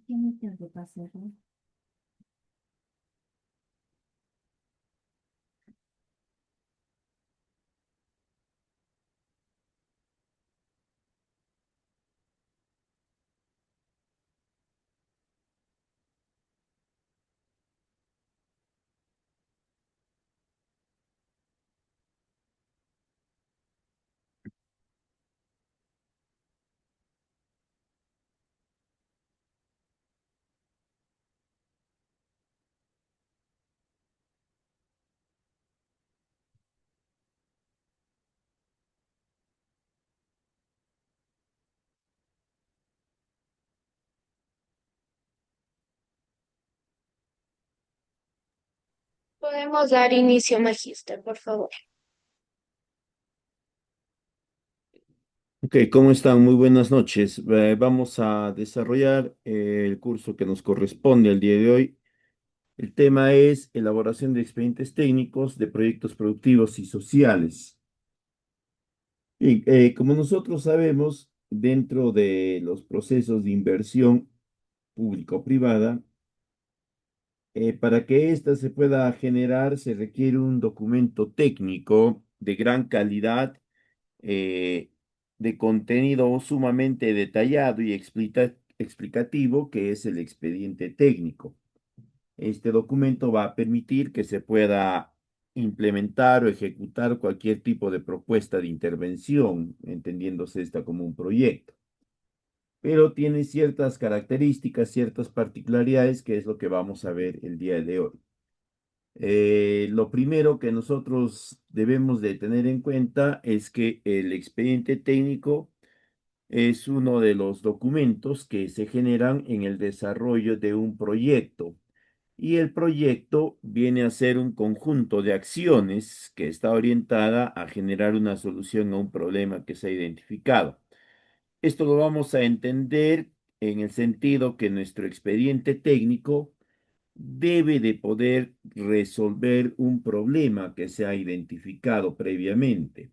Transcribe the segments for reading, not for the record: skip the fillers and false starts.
Tiene tiempo para hacerlo. Podemos dar inicio, magíster, por favor. Ok, ¿cómo están? Muy buenas noches. Vamos a desarrollar el curso que nos corresponde el día de hoy. El tema es elaboración de expedientes técnicos de proyectos productivos y sociales. Y como nosotros sabemos, dentro de los procesos de inversión público-privada, para que ésta se pueda generar, se requiere un documento técnico de gran calidad, eh, de contenido sumamente detallado y explicativo, que es el expediente técnico. Este documento va a permitir que se pueda implementar o ejecutar cualquier tipo de propuesta de intervención, entendiéndose esta como un proyecto, pero tiene ciertas características, ciertas particularidades, que es lo que vamos a ver el día de hoy. Lo primero que nosotros debemos de tener en cuenta es que el expediente técnico es uno de los documentos que se generan en el desarrollo de un proyecto. Y el proyecto viene a ser un conjunto de acciones que está orientada a generar una solución a un problema que se ha identificado. Esto lo vamos a entender en el sentido que nuestro expediente técnico debe de poder resolver un problema que se ha identificado previamente.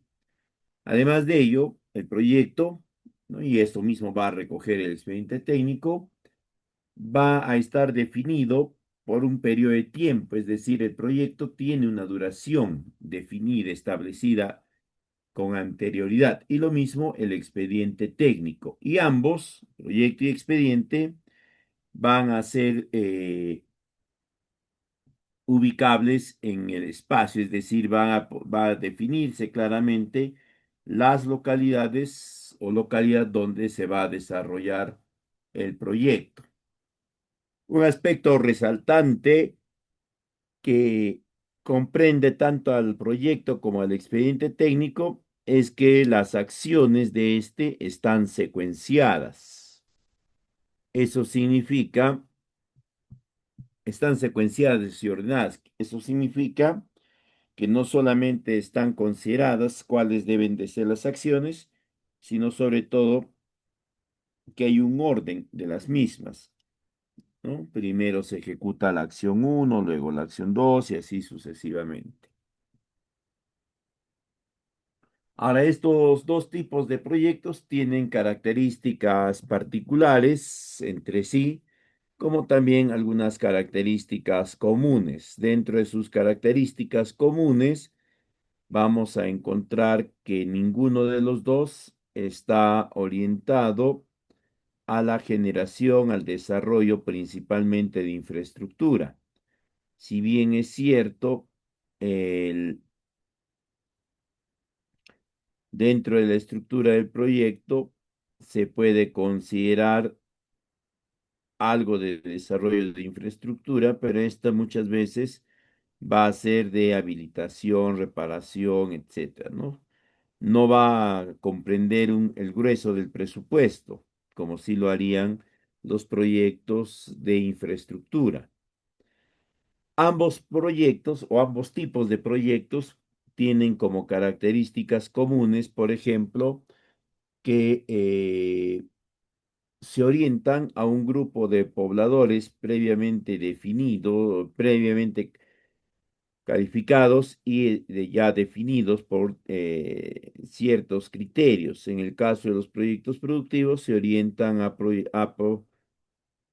Además de ello, el proyecto, ¿no? Y esto mismo va a recoger el expediente técnico, va a estar definido por un periodo de tiempo, es decir, el proyecto tiene una duración definida, establecida con anterioridad, y lo mismo el expediente técnico. Y ambos, proyecto y expediente, van a ser ubicables en el espacio, es decir, va a definirse claramente las localidades o localidad donde se va a desarrollar el proyecto. Un aspecto resaltante que comprende tanto al proyecto como al expediente técnico es que las acciones de este están secuenciadas. Eso significa, están secuenciadas y ordenadas. Eso significa que no solamente están consideradas cuáles deben de ser las acciones, sino sobre todo que hay un orden de las mismas, ¿no? Primero se ejecuta la acción uno, luego la acción 2 y así sucesivamente. Ahora, estos dos tipos de proyectos tienen características particulares entre sí, como también algunas características comunes. Dentro de sus características comunes, vamos a encontrar que ninguno de los dos está orientado a la generación, al desarrollo principalmente de infraestructura. Si bien es cierto, el dentro de la estructura del proyecto se puede considerar algo de desarrollo de infraestructura, pero esta muchas veces va a ser de habilitación, reparación, etcétera, ¿no? No va a comprender el grueso del presupuesto, como si lo harían los proyectos de infraestructura. Ambos proyectos o ambos tipos de proyectos tienen como características comunes, por ejemplo, que se orientan a un grupo de pobladores previamente definido, previamente calificados y ya definidos por ciertos criterios. En el caso de los proyectos productivos, se orientan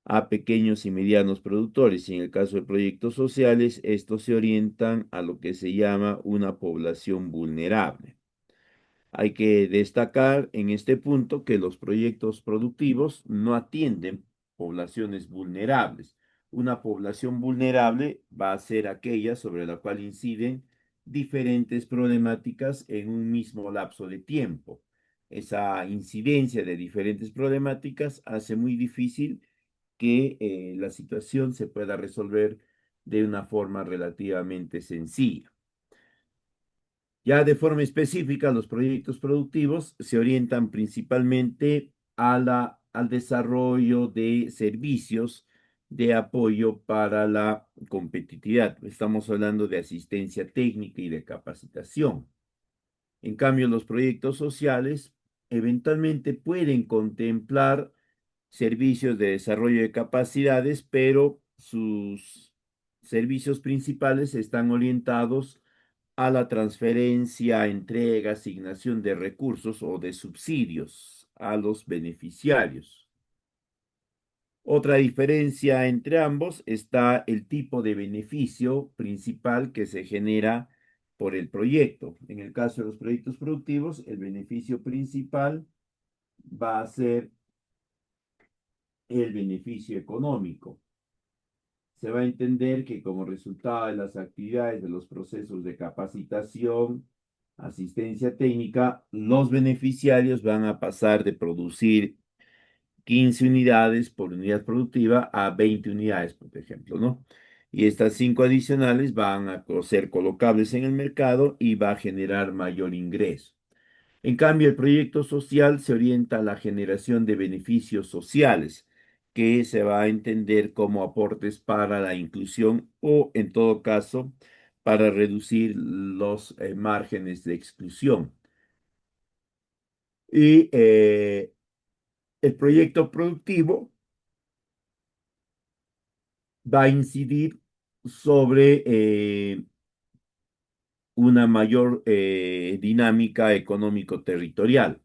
a pequeños y medianos productores. Y en el caso de proyectos sociales, estos se orientan a lo que se llama una población vulnerable. Hay que destacar en este punto que los proyectos productivos no atienden poblaciones vulnerables. Una población vulnerable va a ser aquella sobre la cual inciden diferentes problemáticas en un mismo lapso de tiempo. Esa incidencia de diferentes problemáticas hace muy difícil que la situación se pueda resolver de una forma relativamente sencilla. Ya de forma específica, los proyectos productivos se orientan principalmente al desarrollo de servicios de apoyo para la competitividad. Estamos hablando de asistencia técnica y de capacitación. En cambio, los proyectos sociales eventualmente pueden contemplar servicios de desarrollo de capacidades, pero sus servicios principales están orientados a la transferencia, entrega, asignación de recursos o de subsidios a los beneficiarios. Otra diferencia entre ambos está el tipo de beneficio principal que se genera por el proyecto. En el caso de los proyectos productivos, el beneficio principal va a ser el beneficio económico. Se va a entender que como resultado de las actividades de los procesos de capacitación, asistencia técnica, los beneficiarios van a pasar de producir 15 unidades por unidad productiva a 20 unidades, por ejemplo, ¿no? Y estas 5 adicionales van a ser colocables en el mercado y va a generar mayor ingreso. En cambio, el proyecto social se orienta a la generación de beneficios sociales, que se va a entender como aportes para la inclusión o, en todo caso, para reducir los márgenes de exclusión. Y el proyecto productivo va a incidir sobre una mayor dinámica económico-territorial,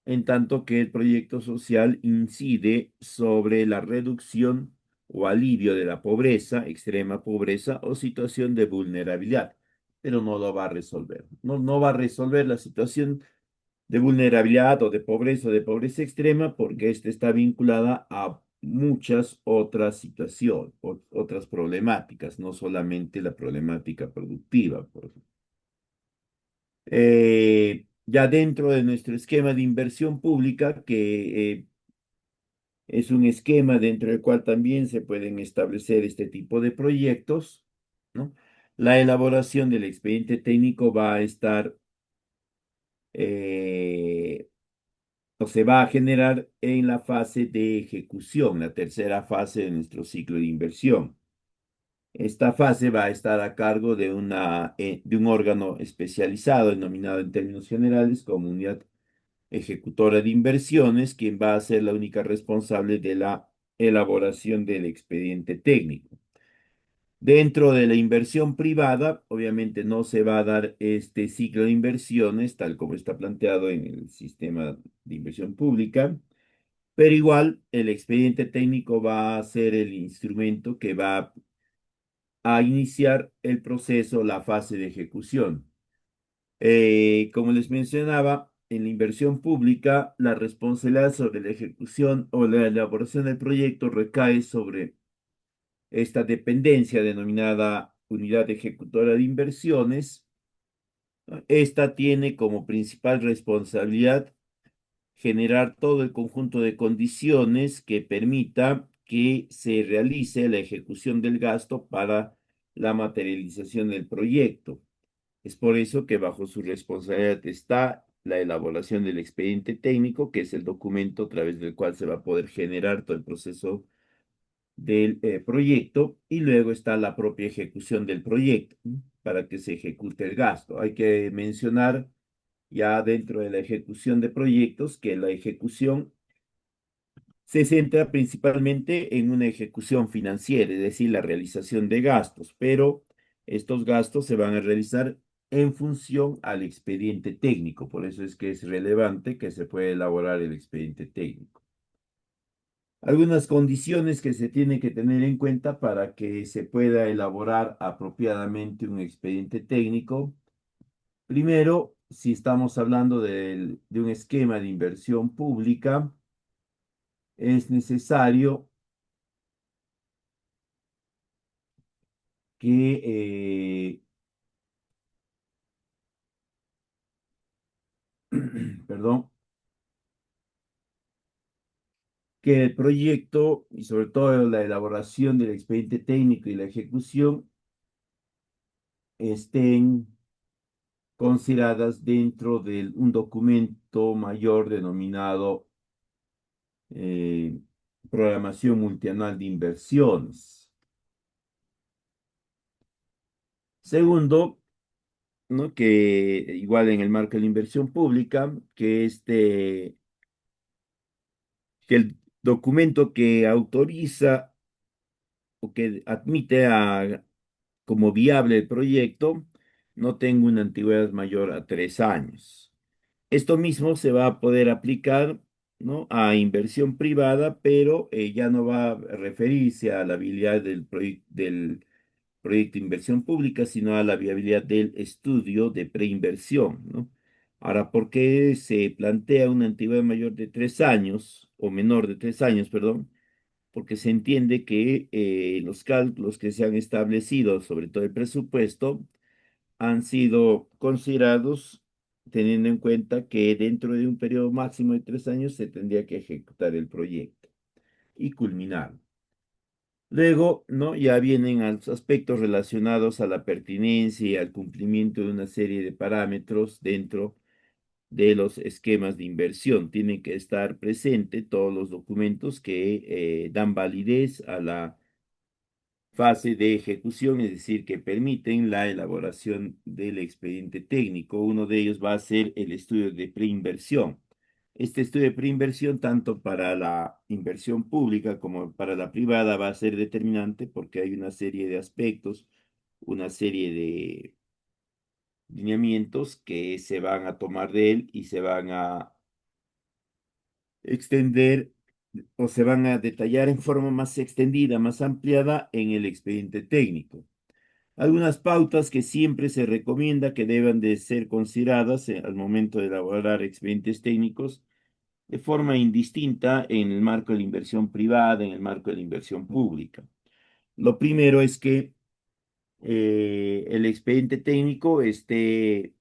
en tanto que el proyecto social incide sobre la reducción o alivio de la pobreza, extrema pobreza o situación de vulnerabilidad, pero no lo va a resolver. No va a resolver la situación de vulnerabilidad o de pobreza extrema porque esta está vinculada a muchas otras situaciones, otras problemáticas, no solamente la problemática productiva, por ejemplo. Ya dentro de nuestro esquema de inversión pública, que es un esquema dentro del cual también se pueden establecer este tipo de proyectos, ¿no? La elaboración del expediente técnico va a estar o se va a generar en la fase de ejecución, la tercera fase de nuestro ciclo de inversión. Esta fase va a estar a cargo de un órgano especializado, denominado en términos generales como unidad ejecutora de inversiones, quien va a ser la única responsable de la elaboración del expediente técnico. Dentro de la inversión privada, obviamente no se va a dar este ciclo de inversiones tal como está planteado en el sistema de inversión pública, pero igual el expediente técnico va a ser el instrumento que va a iniciar el proceso, la fase de ejecución. Como les mencionaba, en la inversión pública, la responsabilidad sobre la ejecución o la elaboración del proyecto recae sobre esta dependencia denominada Unidad Ejecutora de Inversiones. Esta tiene como principal responsabilidad generar todo el conjunto de condiciones que permita que se realice la ejecución del gasto para la materialización del proyecto. Es por eso que bajo su responsabilidad está la elaboración del expediente técnico, que es el documento a través del cual se va a poder generar todo el proceso del proyecto, y luego está la propia ejecución del proyecto, ¿no? Para que se ejecute el gasto. Hay que mencionar ya dentro de la ejecución de proyectos que la ejecución se centra principalmente en una ejecución financiera, es decir, la realización de gastos, pero estos gastos se van a realizar en función al expediente técnico. Por eso es que es relevante que se pueda elaborar el expediente técnico. Algunas condiciones que se tienen que tener en cuenta para que se pueda elaborar apropiadamente un expediente técnico. Primero, si estamos hablando de un esquema de inversión pública, es necesario que, perdón, que el proyecto y sobre todo la elaboración del expediente técnico y la ejecución estén consideradas dentro de un documento mayor denominado eh, programación multianual de inversiones. Segundo, ¿no? Que igual en el marco de la inversión pública, que el documento que autoriza o que admite como viable el proyecto no tenga una antigüedad mayor a 3 años. Esto mismo se va a poder aplicar, ¿no? A inversión privada, pero ya no va a referirse a la habilidad del proyecto de inversión pública, sino a la viabilidad del estudio de preinversión, ¿no? Ahora, ¿por qué se plantea una antigüedad mayor de 3 años, o menor de 3 años, perdón? Porque se entiende que los cálculos que se han establecido, sobre todo el presupuesto, han sido considerados teniendo en cuenta que dentro de un periodo máximo de 3 años se tendría que ejecutar el proyecto y culminar. Luego, ¿no? Ya vienen a los aspectos relacionados a la pertinencia y al cumplimiento de una serie de parámetros dentro de los esquemas de inversión. Tienen que estar presentes todos los documentos que dan validez a la fase de ejecución, es decir, que permiten la elaboración del expediente técnico. Uno de ellos va a ser el estudio de preinversión. Este estudio de preinversión, tanto para la inversión pública como para la privada, va a ser determinante porque hay una serie de aspectos, una serie de lineamientos que se van a tomar de él y se van a extender o se van a detallar en forma más extendida, más ampliada en el expediente técnico. Algunas pautas que siempre se recomienda que deban de ser consideradas al momento de elaborar expedientes técnicos de forma indistinta en el marco de la inversión privada, en el marco de la inversión pública. Lo primero es que el expediente técnico esté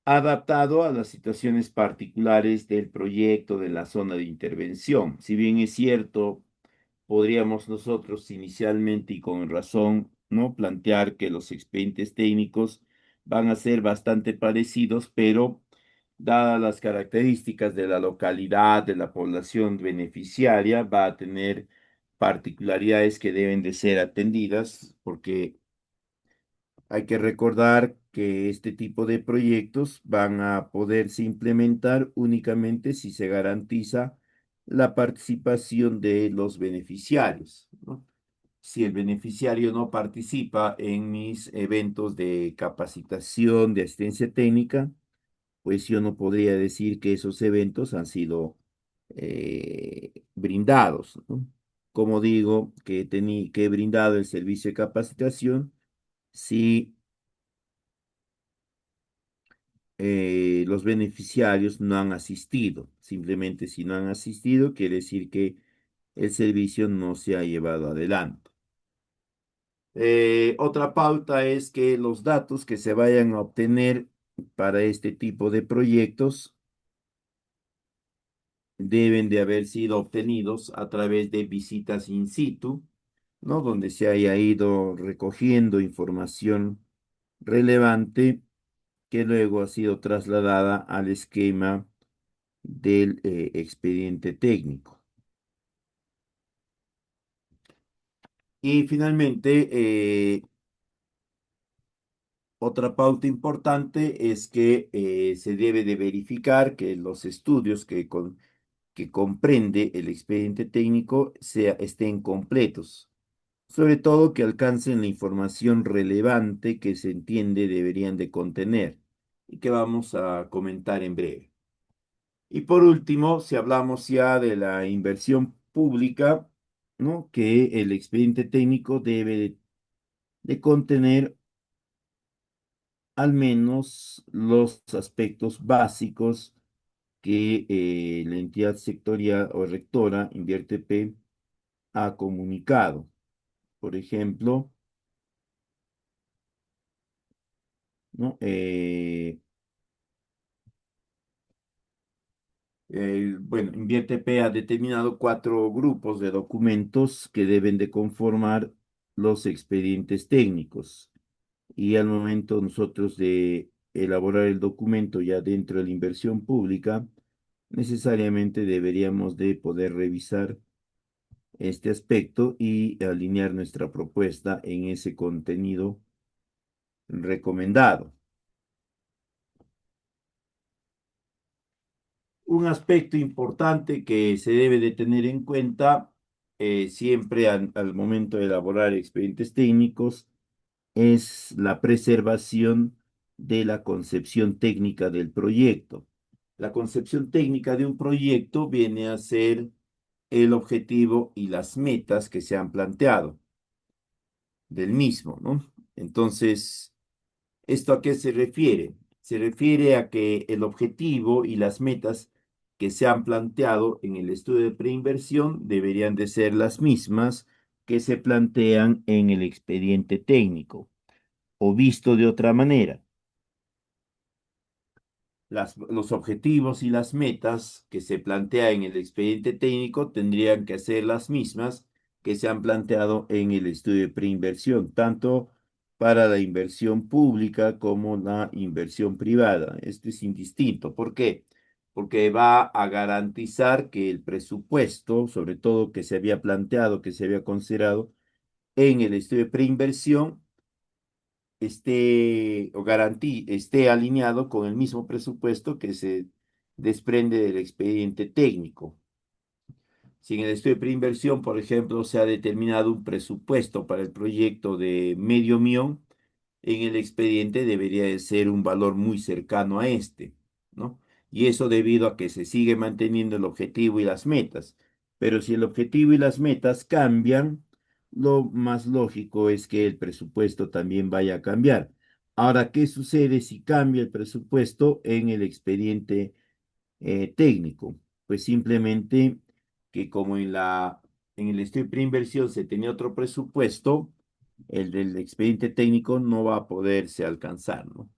adaptado a las situaciones particulares del proyecto de la zona de intervención. Si bien es cierto, podríamos nosotros inicialmente y con razón, ¿no? Plantear que los expedientes técnicos van a ser bastante parecidos, pero dadas las características de la localidad, de la población beneficiaria, va a tener particularidades que deben de ser atendidas, porque hay que recordar que este tipo de proyectos van a poderse implementar únicamente si se garantiza la participación de los beneficiarios, ¿no? Si el beneficiario no participa en mis eventos de capacitación, de asistencia técnica, pues yo no podría decir que esos eventos han sido brindados, ¿no? Como digo, que he brindado el servicio de capacitación si los beneficiarios no han asistido. Simplemente si no han asistido, quiere decir que el servicio no se ha llevado adelante. Otra pauta es que los datos que se vayan a obtener para este tipo de proyectos deben de haber sido obtenidos a través de visitas in situ, ¿no? Donde se haya ido recogiendo información relevante que luego ha sido trasladada al esquema del expediente técnico. Y finalmente, otra pauta importante es que se debe de verificar que los estudios que comprende el expediente técnico estén completos, sobre todo que alcancen la información relevante que se entiende deberían de contener y que vamos a comentar en breve. Y por último, si hablamos ya de la inversión pública, ¿no? Que el expediente técnico debe de contener al menos los aspectos básicos que la entidad sectorial o rectora, Invierte P, ha comunicado. Por ejemplo, ¿no? Bueno, Invierte P ha determinado 4 grupos de documentos que deben de conformar los expedientes técnicos. Y al momento nosotros de elaborar el documento ya dentro de la inversión pública, necesariamente deberíamos de poder revisar este aspecto y alinear nuestra propuesta en ese contenido recomendado. Un aspecto importante que se debe de tener en cuenta siempre al momento de elaborar expedientes técnicos es la preservación de la concepción técnica del proyecto. La concepción técnica de un proyecto viene a ser el objetivo y las metas que se han planteado del mismo, ¿no? Entonces, ¿esto a qué se refiere? Se refiere a que el objetivo y las metas que se han planteado en el estudio de preinversión deberían de ser las mismas que se plantean en el expediente técnico. O visto de otra manera, los objetivos y las metas que se plantea en el expediente técnico tendrían que ser las mismas que se han planteado en el estudio de preinversión, tanto para la inversión pública como la inversión privada. Esto es indistinto. ¿Por qué? Porque va a garantizar que el presupuesto, sobre todo que se había planteado, que se había considerado en el estudio de preinversión, esté alineado con el mismo presupuesto que se desprende del expediente técnico. Si en el estudio de preinversión, por ejemplo, se ha determinado un presupuesto para el proyecto de medio millón, en el expediente debería de ser un valor muy cercano a este, ¿no? Y eso debido a que se sigue manteniendo el objetivo y las metas. Pero si el objetivo y las metas cambian, lo más lógico es que el presupuesto también vaya a cambiar. Ahora, ¿qué sucede si cambia el presupuesto en el expediente técnico? Pues simplemente que como en el estudio de preinversión se tenía otro presupuesto, el del expediente técnico no va a poderse alcanzar, ¿no?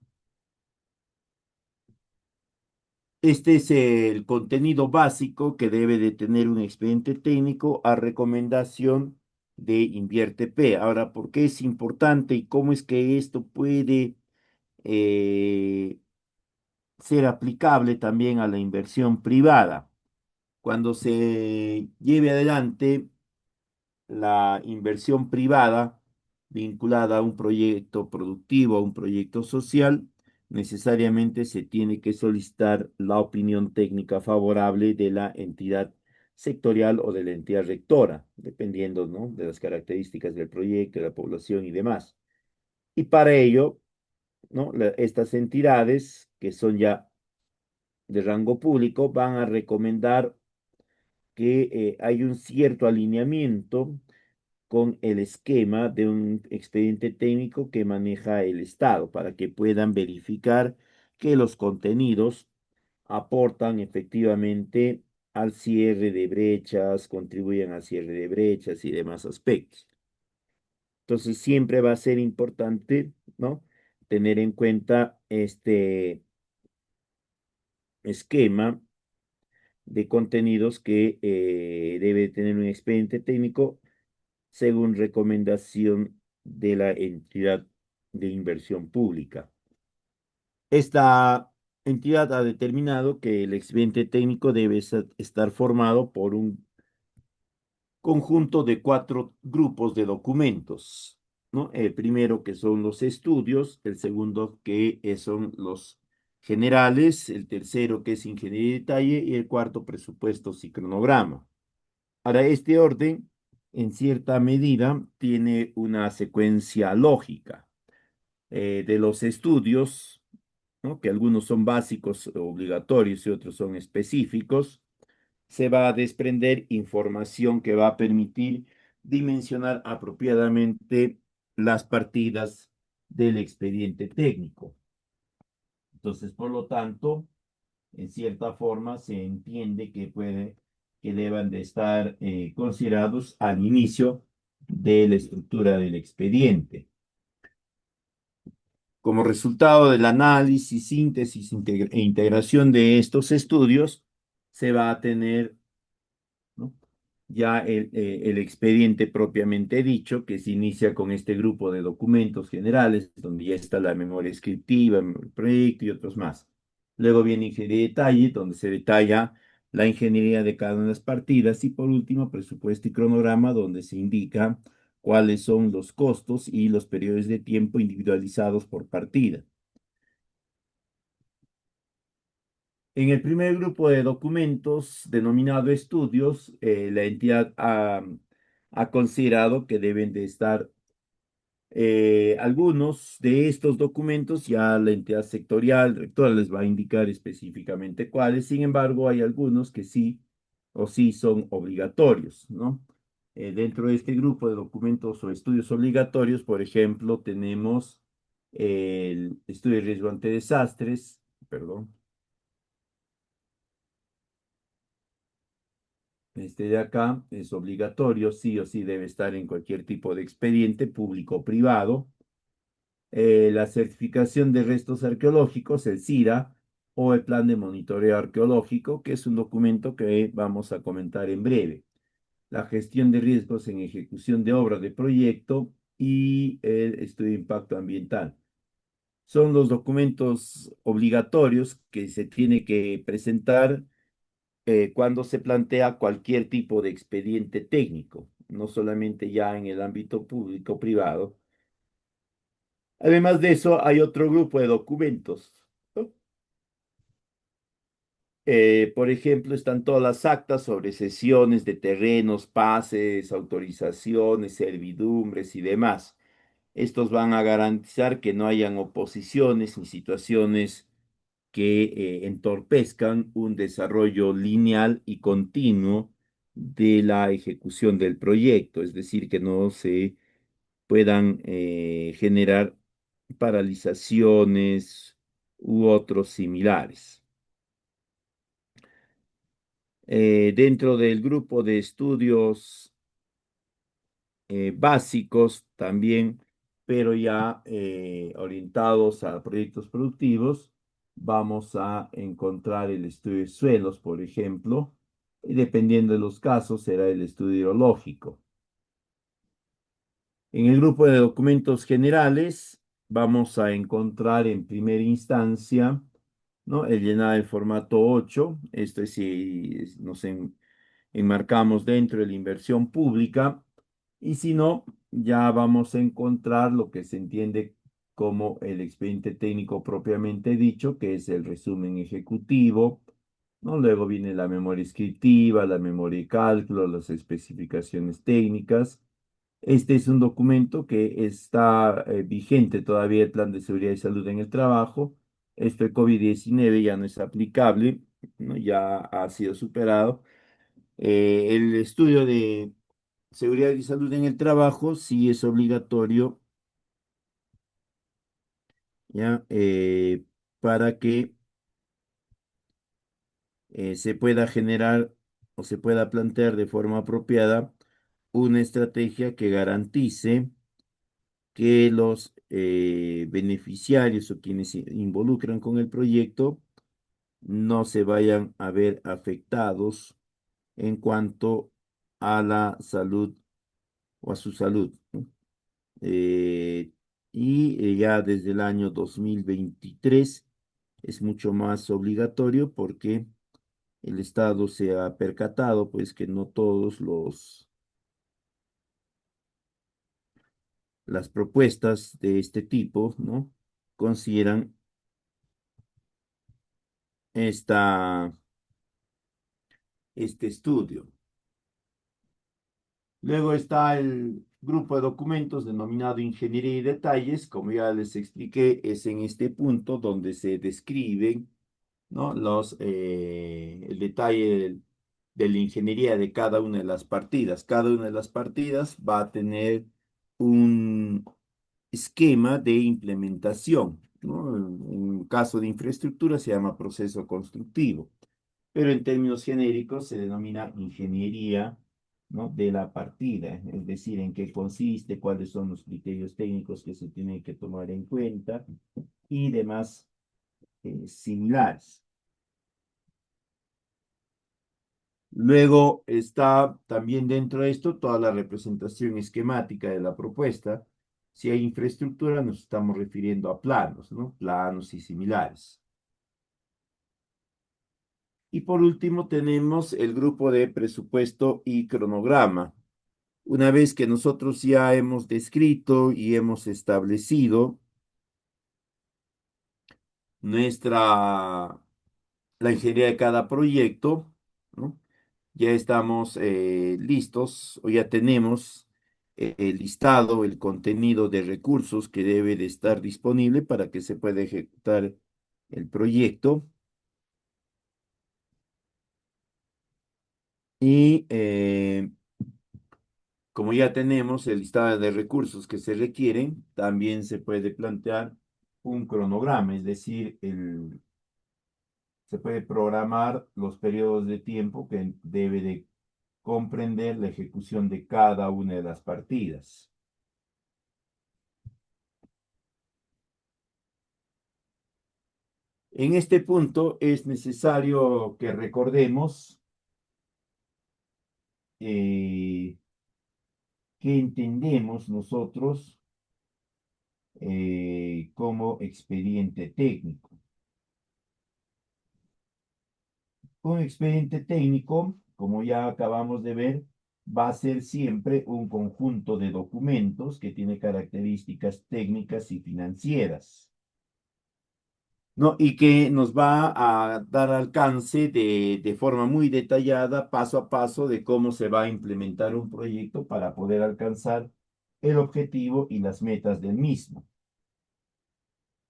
Este es el contenido básico que debe de tener un expediente técnico a recomendación de Invierte P. Ahora, ¿por qué es importante y cómo es que esto puede eh, ser aplicable también a la inversión privada? Cuando se lleve adelante la inversión privada vinculada a un proyecto productivo, a un proyecto social, necesariamente se tiene que solicitar la opinión técnica favorable de la entidad sectorial o de la entidad rectora, dependiendo, ¿no? de las características del proyecto, de la población y demás. Y para ello, ¿no? Estas entidades, que son ya de rango público, van a recomendar que hay un cierto alineamiento con el esquema de un expediente técnico que maneja el Estado para que puedan verificar que los contenidos aportan efectivamente al cierre de brechas, contribuyen al cierre de brechas y demás aspectos. Entonces siempre va a ser importante, ¿no? Tener en cuenta este esquema de contenidos que debe tener un expediente técnico según recomendación de la entidad de inversión pública. Esta entidad ha determinado que el expediente técnico debe estar formado por un conjunto de 4 grupos de documentos, ¿no? El primero que son los estudios, el segundo que son los generales, el tercero que es ingeniería de detalle y el cuarto presupuestos y cronograma. Ahora, este orden, en cierta medida, tiene una secuencia lógica de los estudios. ¿no? Que algunos son básicos, obligatorios y otros son específicos, se va a desprender información que va a permitir dimensionar apropiadamente las partidas del expediente técnico. Entonces, por lo tanto, en cierta forma se entiende que deban de estar considerados al inicio de la estructura del expediente. Como resultado del análisis, síntesis e integración de estos estudios, se va a tener, ¿no? Ya el expediente propiamente dicho, que se inicia con este grupo de documentos generales, donde ya está la memoria descriptiva, el proyecto y otros más. Luego viene ingeniería de detalle, donde se detalla la ingeniería de cada una de las partidas. Y por último, presupuesto y cronograma, donde se indica cuáles son los costos y los periodos de tiempo individualizados por partida. En el primer grupo de documentos, denominado estudios, la entidad ha considerado que deben de estar algunos de estos documentos, ya la entidad sectorial rectora les va a indicar específicamente cuáles. Sin embargo, hay algunos que sí o sí son obligatorios, ¿no? Dentro de este grupo de documentos o estudios obligatorios, por ejemplo, tenemos el estudio de riesgo ante desastres, perdón. Este de acá es obligatorio, sí o sí debe estar en cualquier tipo de expediente público o privado. La certificación de restos arqueológicos, el CIRA, o el plan de monitoreo arqueológico, que es un documento que vamos a comentar en breve. La gestión de riesgos en ejecución de obra de proyecto y el estudio de impacto ambiental. Son los documentos obligatorios que se tiene que presentar cuando se plantea cualquier tipo de expediente técnico, no solamente ya en el ámbito público o privado. Además de eso, hay otro grupo de documentos, ¿no? Por ejemplo, están todas las actas sobre cesiones de terrenos, pases, autorizaciones, servidumbres y demás. Estos van a garantizar que no hayan oposiciones ni situaciones que entorpezcan un desarrollo lineal y continuo de la ejecución del proyecto, es decir, que no se puedan generar paralizaciones u otros similares. Dentro del grupo de estudios básicos también, pero ya orientados a proyectos productivos, vamos a encontrar el estudio de suelos, por ejemplo, y dependiendo de los casos será el estudio hidrológico. En el grupo de documentos generales vamos a encontrar en primera instancia, ¿no? El llenar el formato 8, esto es si nos enmarcamos dentro de la inversión pública, y si no, ya vamos a encontrar lo que se entiende como el expediente técnico propiamente dicho, que es el resumen ejecutivo, ¿no? Luego viene la memoria descriptiva, la memoria de cálculo, las especificaciones técnicas. Este es un documento que está vigente todavía el Plan de Seguridad y Salud en el Trabajo. Esto de COVID-19 ya no es aplicable, ¿no? Ya ha sido superado. El estudio de seguridad y salud en el trabajo sí es obligatorio, ¿ya? Para que se pueda generar o se pueda plantear de forma apropiada una estrategia que garantice que los beneficiarios o quienes se involucran con el proyecto no se vayan a ver afectados en cuanto a la salud o a su salud, ¿no? Eh, ya desde el año 2023 es mucho más obligatorio porque el Estado se ha percatado pues que no todos las propuestas de este tipo, ¿no? Consideran esta, este estudio. Luego está el grupo de documentos denominado Ingeniería y Detalles. Como ya les expliqué, es en este punto donde se describen, ¿no? El detalle de la ingeniería de cada una de las partidas. Cada una de las partidas va a tener un esquema de implementación, ¿no? En caso de infraestructura se llama proceso constructivo, pero en términos genéricos se denomina ingeniería, ¿no? De la partida, es decir, en qué consiste, cuáles son los criterios técnicos que se tienen que tomar en cuenta y demás similares. Luego está también dentro de esto toda la representación esquemática de la propuesta. Si hay infraestructura, nos estamos refiriendo a planos, ¿no? Planos y similares. Y por último tenemos el grupo de presupuesto y cronograma. Una vez que nosotros ya hemos descrito y hemos establecido la ingeniería de cada proyecto, ¿no? Ya estamos listos o ya tenemos el listado, el contenido de recursos que debe de estar disponible para que se pueda ejecutar el proyecto. Y como ya tenemos el listado de recursos que se requieren, también se puede plantear un cronograma, es decir, se puede programar los periodos de tiempo que debe de comprender la ejecución de cada una de las partidas. En este punto es necesario que recordemos qué entendemos nosotros como expediente técnico. Un expediente técnico, como ya acabamos de ver, va a ser siempre un conjunto de documentos que tiene características técnicas y financieras, ¿no? Y que nos va a dar alcance de forma muy detallada, paso a paso, de cómo se va a implementar un proyecto para poder alcanzar el objetivo y las metas del mismo.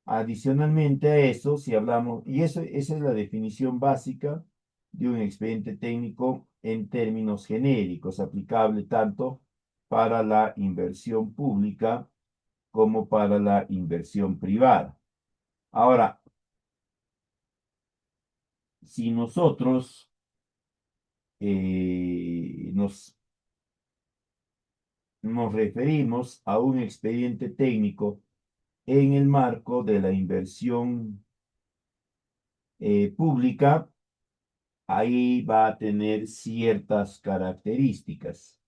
Adicionalmente a eso, si hablamos, y esa es la definición básica de un expediente técnico en términos genéricos, aplicable tanto para la inversión pública como para la inversión privada. Ahora, si nosotros nos referimos a un expediente técnico en el marco de la inversión pública, ahí va a tener ciertas características.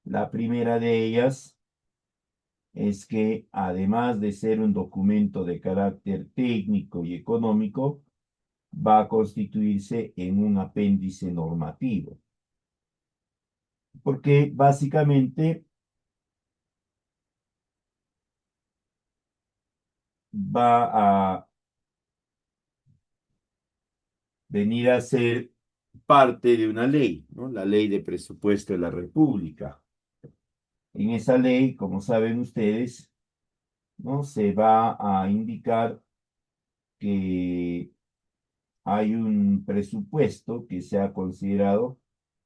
La primera de ellas es que además de ser un documento de carácter técnico y económico, va a constituirse en un apéndice normativo, porque básicamente va a venir a ser parte de una ley, ¿no? La ley de presupuesto de la República. En esa ley, como saben ustedes, ¿no? Se va a indicar que hay un presupuesto que se ha considerado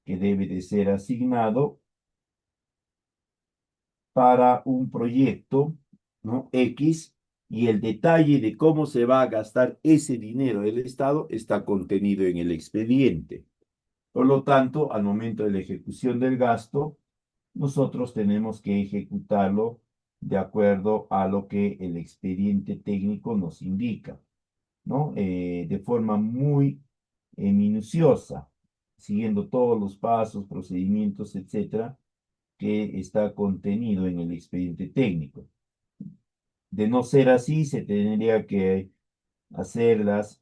que debe de ser asignado para un proyecto, ¿no? X, y el detalle de cómo se va a gastar ese dinero del Estado está contenido en el expediente. Por lo tanto, al momento de la ejecución del gasto, nosotros tenemos que ejecutarlo de acuerdo a lo que el expediente técnico nos indica, ¿no? De forma muy minuciosa, siguiendo todos los pasos, procedimientos, etcétera, que está contenido en el expediente técnico. De no ser así, se tendría que hacer las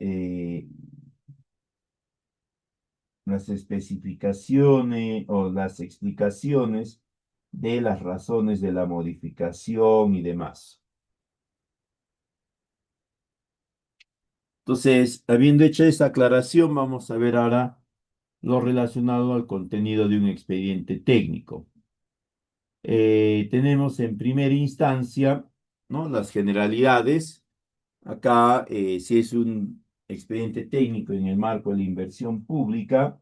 especificaciones o las explicaciones de las razones de la modificación y demás. Entonces, habiendo hecho esa aclaración, vamos a ver ahora lo relacionado al contenido de un expediente técnico. Tenemos en primera instancia, ¿no? Las generalidades. Acá, si es un expediente técnico en el marco de la inversión pública,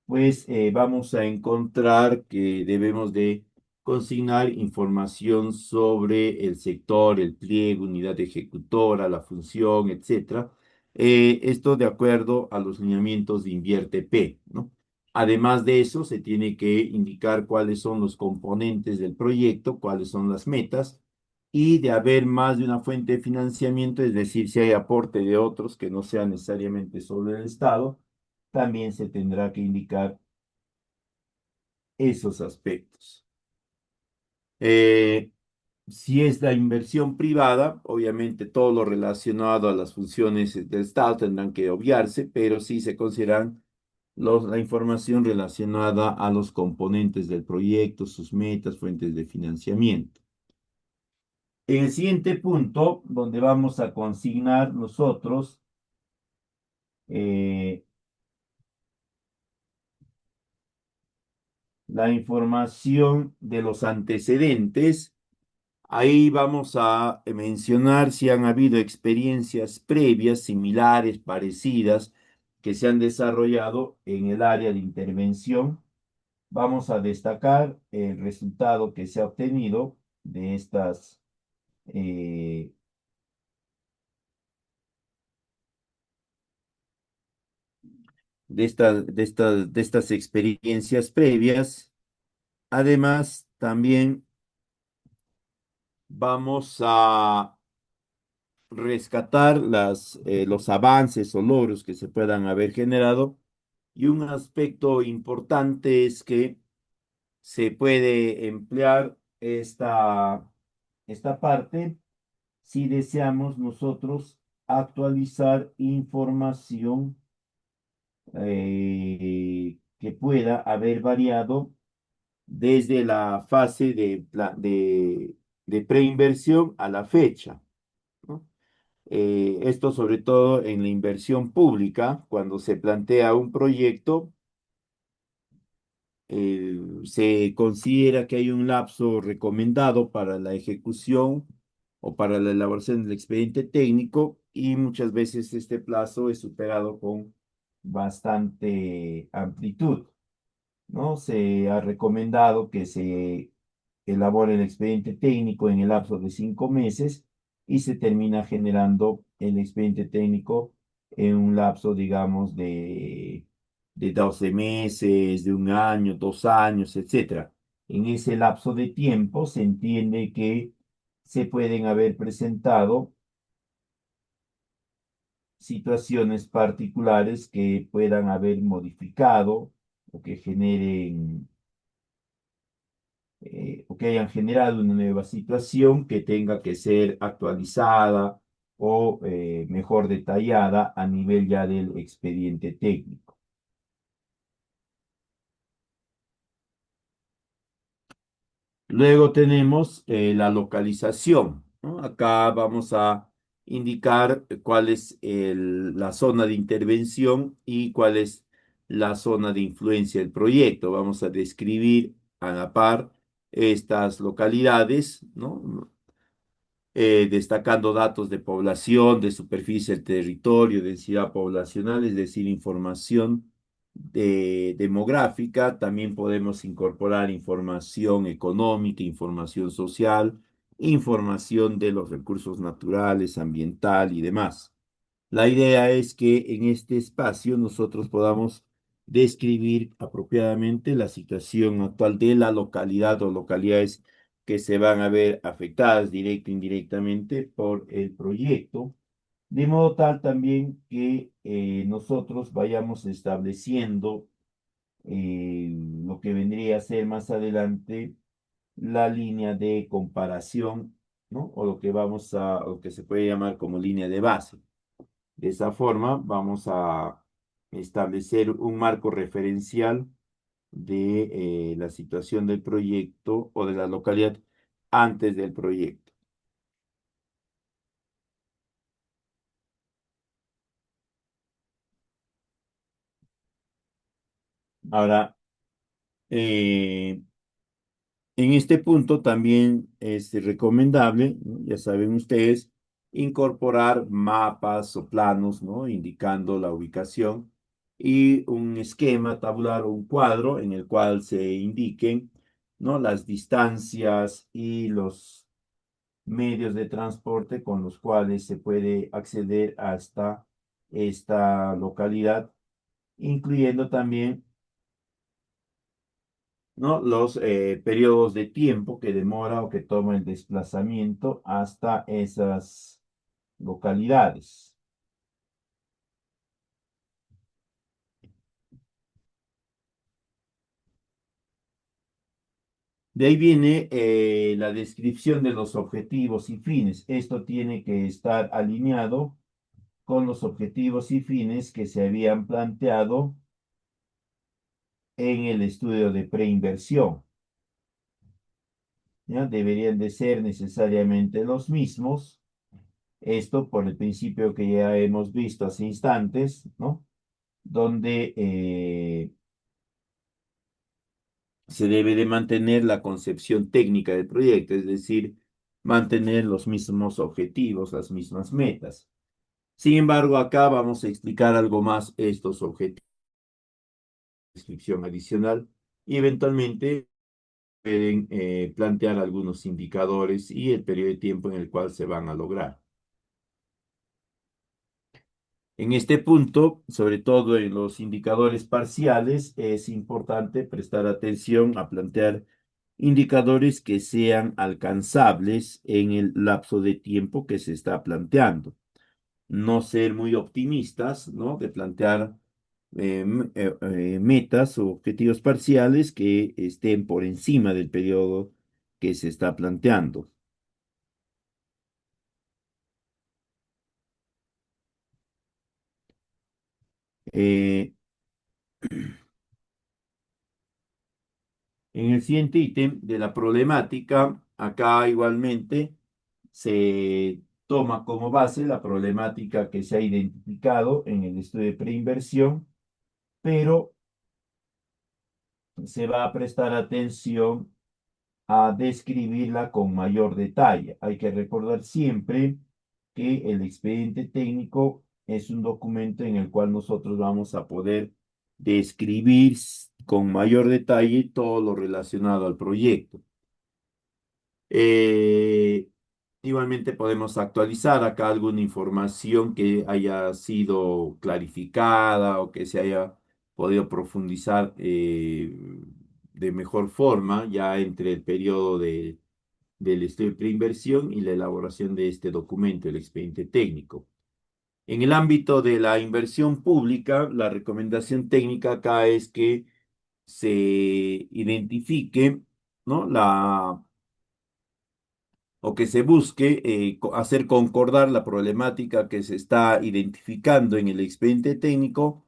pues vamos a encontrar que debemos de consignar información sobre el sector, el pliego, unidad ejecutora, la función, etcétera. Esto de acuerdo a los lineamientos de Invierte P, ¿no? Además de eso, se tiene que indicar cuáles son los componentes del proyecto, cuáles son las metas, y de haber más de una fuente de financiamiento, es decir, si hay aporte de otros que no sea necesariamente sobre el Estado, también se tendrá que indicar esos aspectos. Eh, si es la inversión privada, obviamente todo lo relacionado a las funciones del Estado tendrán que obviarse, pero sí se consideran la información relacionada a los componentes del proyecto, sus metas, fuentes de financiamiento. En el siguiente punto, donde vamos a consignar nosotros eh, la información de los antecedentes. Ahí vamos a mencionar si han habido experiencias previas, similares, parecidas, que se han desarrollado en el área de intervención. Vamos a destacar el resultado que se ha obtenido de eh, de estas experiencias previas. Además, también vamos a rescatar los avances o logros que se puedan haber generado. Y un aspecto importante es que se puede emplear esta parte si deseamos nosotros actualizar información que pueda haber variado desde la fase de preinversión a la fecha, ¿no? Esto sobre todo en la inversión pública, cuando se plantea un proyecto, se considera que hay un lapso recomendado para la ejecución o para la elaboración del expediente técnico y muchas veces este plazo es superado con bastante amplitud, ¿no? Se ha recomendado que se elabore el expediente técnico en el lapso de 5 meses y se termina generando el expediente técnico en un lapso, digamos, de 12 meses, de un año, 2 años, etcétera. En ese lapso de tiempo se entiende que se pueden haber presentado situaciones particulares que puedan haber modificado o que generen o que hayan generado una nueva situación que tenga que ser actualizada o mejor detallada a nivel ya del expediente técnico. Luego tenemos la localización, ¿no? Acá vamos a indicar cuál es la zona de intervención y cuál es la zona de influencia del proyecto. Vamos a describir a la par estas localidades, ¿no? Destacando datos de población, de superficie del territorio, densidad poblacional, es decir, información demográfica. También podemos incorporar información económica, información social, información de los recursos naturales, ambiental y demás. La idea es que en este espacio nosotros podamos describir apropiadamente la situación actual de la localidad o localidades que se van a ver afectadas directa e indirectamente por el proyecto, de modo tal también que nosotros vayamos estableciendo lo que vendría a ser más adelante la línea de comparación, ¿no? O lo que se puede llamar como línea de base. De esa forma vamos a establecer un marco referencial de la situación del proyecto o de la localidad antes del proyecto. Ahora, eh, En este punto también es recomendable, ¿no? Ya saben ustedes, incorporar mapas o planos, ¿no? Indicando la ubicación y un esquema tabular o un cuadro en el cual se indiquen, ¿no? Las distancias y los medios de transporte con los cuales se puede acceder hasta esta localidad, incluyendo también, ¿no? Los periodos de tiempo que demora o que toma el desplazamiento hasta esas localidades. De ahí viene la descripción de los objetivos y fines. Esto tiene que estar alineado con los objetivos y fines que se habían planteado en el estudio de preinversión. ¿Ya? Deberían de ser necesariamente los mismos. Esto por el principio que ya hemos visto hace instantes, ¿no? Donde se debe de mantener la concepción técnica del proyecto, es decir, mantener los mismos objetivos, las mismas metas. Sin embargo, acá vamos a explicar algo más estos objetivos, descripción adicional, y eventualmente pueden plantear algunos indicadores y el periodo de tiempo en el cual se van a lograr. En este punto, sobre todo en los indicadores parciales, es importante prestar atención a plantear indicadores que sean alcanzables en el lapso de tiempo que se está planteando. No ser muy optimistas, ¿no? De plantear metas o objetivos parciales que estén por encima del periodo que se está planteando. Eh, En el siguiente ítem de la problemática, acá igualmente se toma como base la problemática que se ha identificado en el estudio de preinversión, pero se va a prestar atención a describirla con mayor detalle. Hay que recordar siempre que el expediente técnico es un documento en el cual nosotros vamos a poder describir con mayor detalle todo lo relacionado al proyecto. Eh, Igualmente podemos actualizar acá alguna información que haya sido clarificada o que se haya podido profundizar de mejor forma ya entre el periodo del estudio de preinversión y la elaboración de este documento, el expediente técnico. En el ámbito de la inversión pública, la recomendación técnica acá es que se identifique, ¿no? O que se busque hacer concordar la problemática que se está identificando en el expediente técnico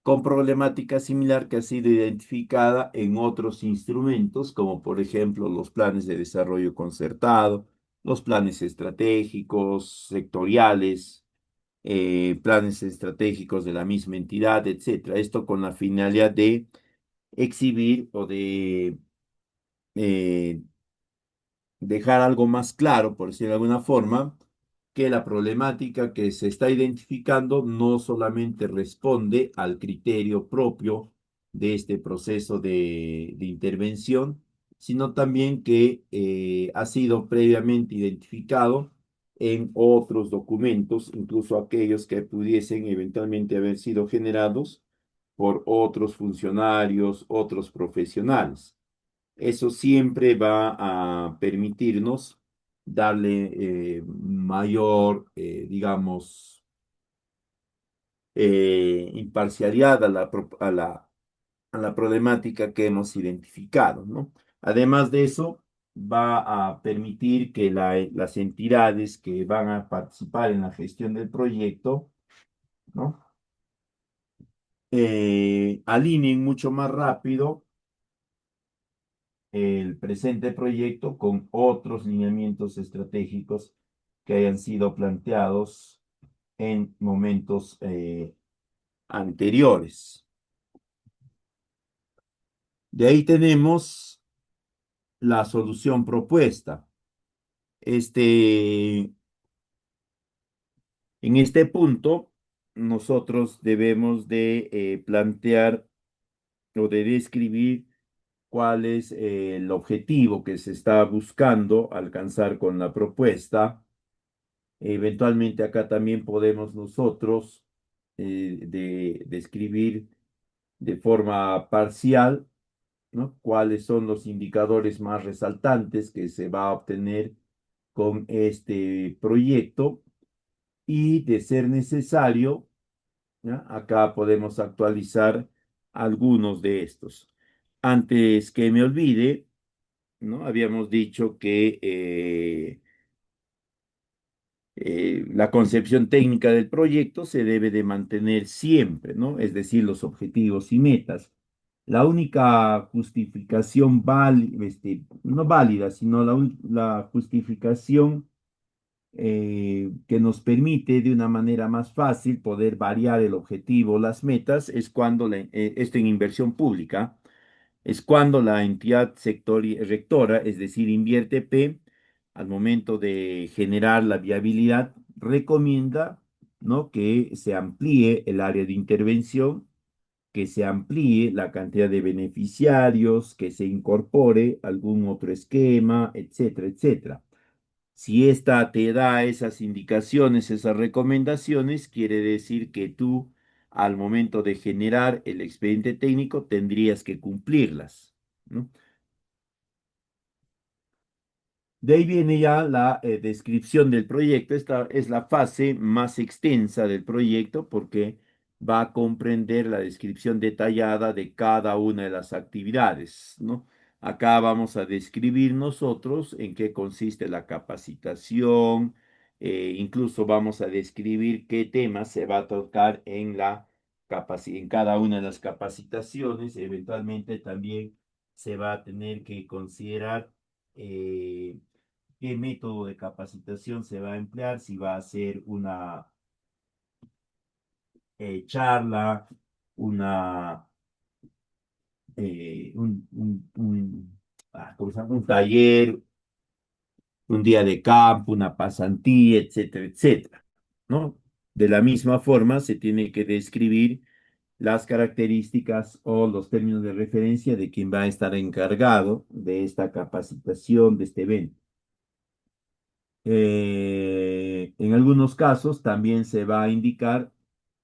con problemática similar que ha sido identificada en otros instrumentos, como por ejemplo los planes de desarrollo concertado, los planes estratégicos, sectoriales, planes estratégicos de la misma entidad, etcétera. Esto con la finalidad de exhibir o de eh, dejar algo más claro, por decirlo de alguna forma, que la problemática que se está identificando no solamente responde al criterio propio de este proceso de intervención, sino también que ha sido previamente identificado en otros documentos, incluso aquellos que pudiesen eventualmente haber sido generados por otros funcionarios, otros profesionales. Eso siempre va a permitirnos darle mayor, digamos, imparcialidad a la problemática que hemos identificado, ¿no? Además de eso, va a permitir que las entidades que van a participar en la gestión del proyecto, ¿no? Alineen mucho más rápido el presente proyecto con otros lineamientos estratégicos que hayan sido planteados en momentos anteriores. De ahí tenemos la solución propuesta. Este, en este punto, nosotros debemos de plantear o de describir cuál es el objetivo que se está buscando alcanzar con la propuesta. Eventualmente acá también podemos nosotros describir de forma parcial, ¿no? Cuáles son los indicadores más resaltantes que se va a obtener con este proyecto y de ser necesario, ¿ya? Acá podemos actualizar algunos de estos. Antes que me olvide, ¿no? Habíamos dicho que la concepción técnica del proyecto se debe de mantener siempre, ¿no? Es decir, los objetivos y metas. La única justificación no válida, sino la justificación que nos permite de una manera más fácil poder variar el objetivo, las metas, es cuando, esto en inversión pública, es cuando la entidad rectora, es decir, Invierte P, al momento de generar la viabilidad, recomienda, ¿no? Que se amplíe el área de intervención, que se amplíe la cantidad de beneficiarios, que se incorpore algún otro esquema, etcétera, etcétera. Si esta te da esas indicaciones, esas recomendaciones, quiere decir que tú, al momento de generar el expediente técnico, tendrías que cumplirlas, ¿no? De ahí viene ya la descripción del proyecto. Esta es la fase más extensa del proyecto porque va a comprender la descripción detallada de cada una de las actividades, ¿no? Acá vamos a describir nosotros en qué consiste la capacitación, incluso vamos a describir qué temas se va a tocar en en cada una de las capacitaciones. Eventualmente también se va a tener que considerar eh, qué método de capacitación se va a emplear, si va a ser una charla, una, ¿cómo se llama? Un taller, un día de campo, una pasantía, etcétera, etcétera, ¿no? De la misma forma, se tiene que describir las características o los términos de referencia de quien va a estar encargado de esta capacitación, de este evento. En algunos casos también se va a indicar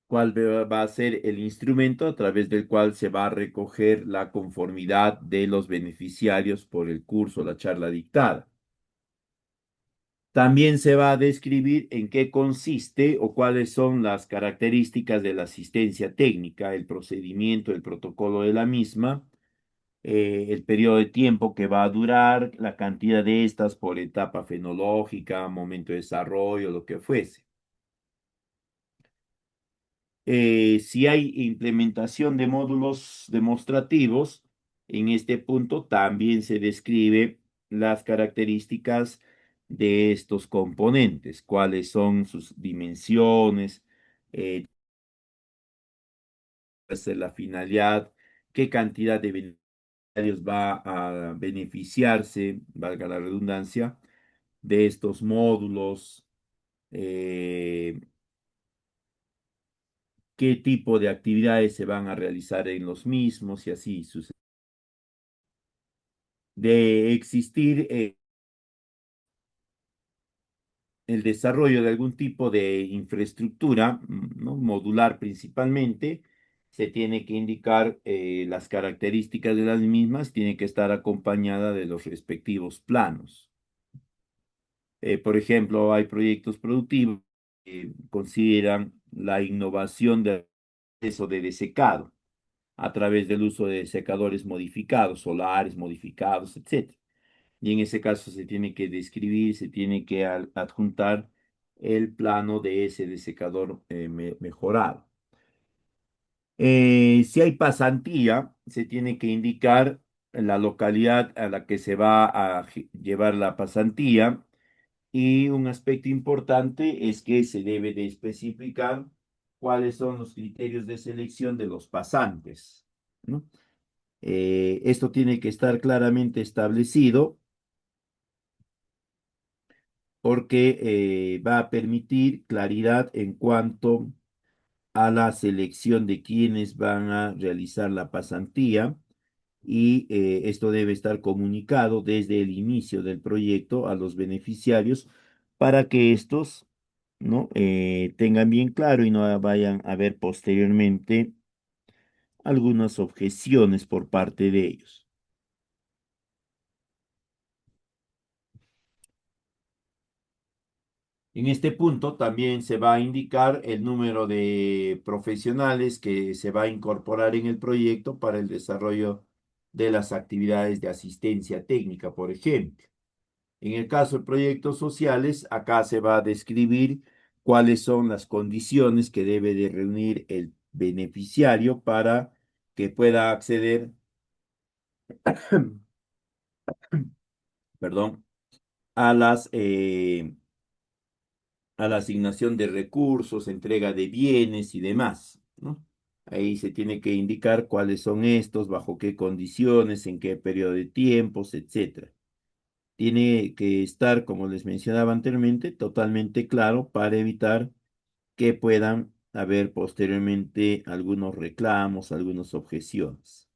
cuál va a ser el instrumento a través del cual se va a recoger la conformidad de los beneficiarios por el curso, la charla dictada. También se va a describir en qué consiste o cuáles son las características de la asistencia técnica, el procedimiento, el protocolo de la misma, el periodo de tiempo que va a durar, la cantidad de estas por etapa fenológica, momento de desarrollo, lo que fuese. Si hay implementación de módulos demostrativos, en este punto también se describe las características de estos componentes, cuáles son sus dimensiones, cuál es la finalidad, qué cantidad de beneficiarios va a beneficiarse, valga la redundancia, de estos módulos, eh, qué tipo de actividades se van a realizar en los mismos y así sucesivamente. De existir el desarrollo de algún tipo de infraestructura, ¿no? Modular principalmente, se tiene que indicar las características de las mismas, tiene que estar acompañada de los respectivos planos. Por ejemplo, hay proyectos productivos que consideran la innovación del proceso de desecado a través del uso de secadores modificados, solares modificados, etc. Y en ese caso se tiene que describir, se tiene que adjuntar el plano de ese desecador mejorado. Si hay pasantía, se tiene que indicar la localidad a la que se va a llevar la pasantía y un aspecto importante es que se debe de especificar cuáles son los criterios de selección de los pasantes, ¿no? Esto tiene que estar claramente establecido porque va a permitir claridad en cuanto a la selección de quienes van a realizar la pasantía y esto debe estar comunicado desde el inicio del proyecto a los beneficiarios para que estos, ¿no? Tengan bien claro y no vayan a haber posteriormente algunas objeciones por parte de ellos. En este punto también se va a indicar el número de profesionales que se va a incorporar en el proyecto para el desarrollo de las actividades de asistencia técnica, por ejemplo. En el caso de proyectos sociales, acá se va a describir cuáles son las condiciones que debe de reunir el beneficiario para que pueda acceder, perdón, a a la asignación de recursos, entrega de bienes y demás, ¿no? Ahí se tiene que indicar cuáles son estos, bajo qué condiciones, en qué periodo de tiempos, etcétera. Tiene que estar, como les mencionaba anteriormente, totalmente claro para evitar que puedan haber posteriormente algunos reclamos, algunas objeciones.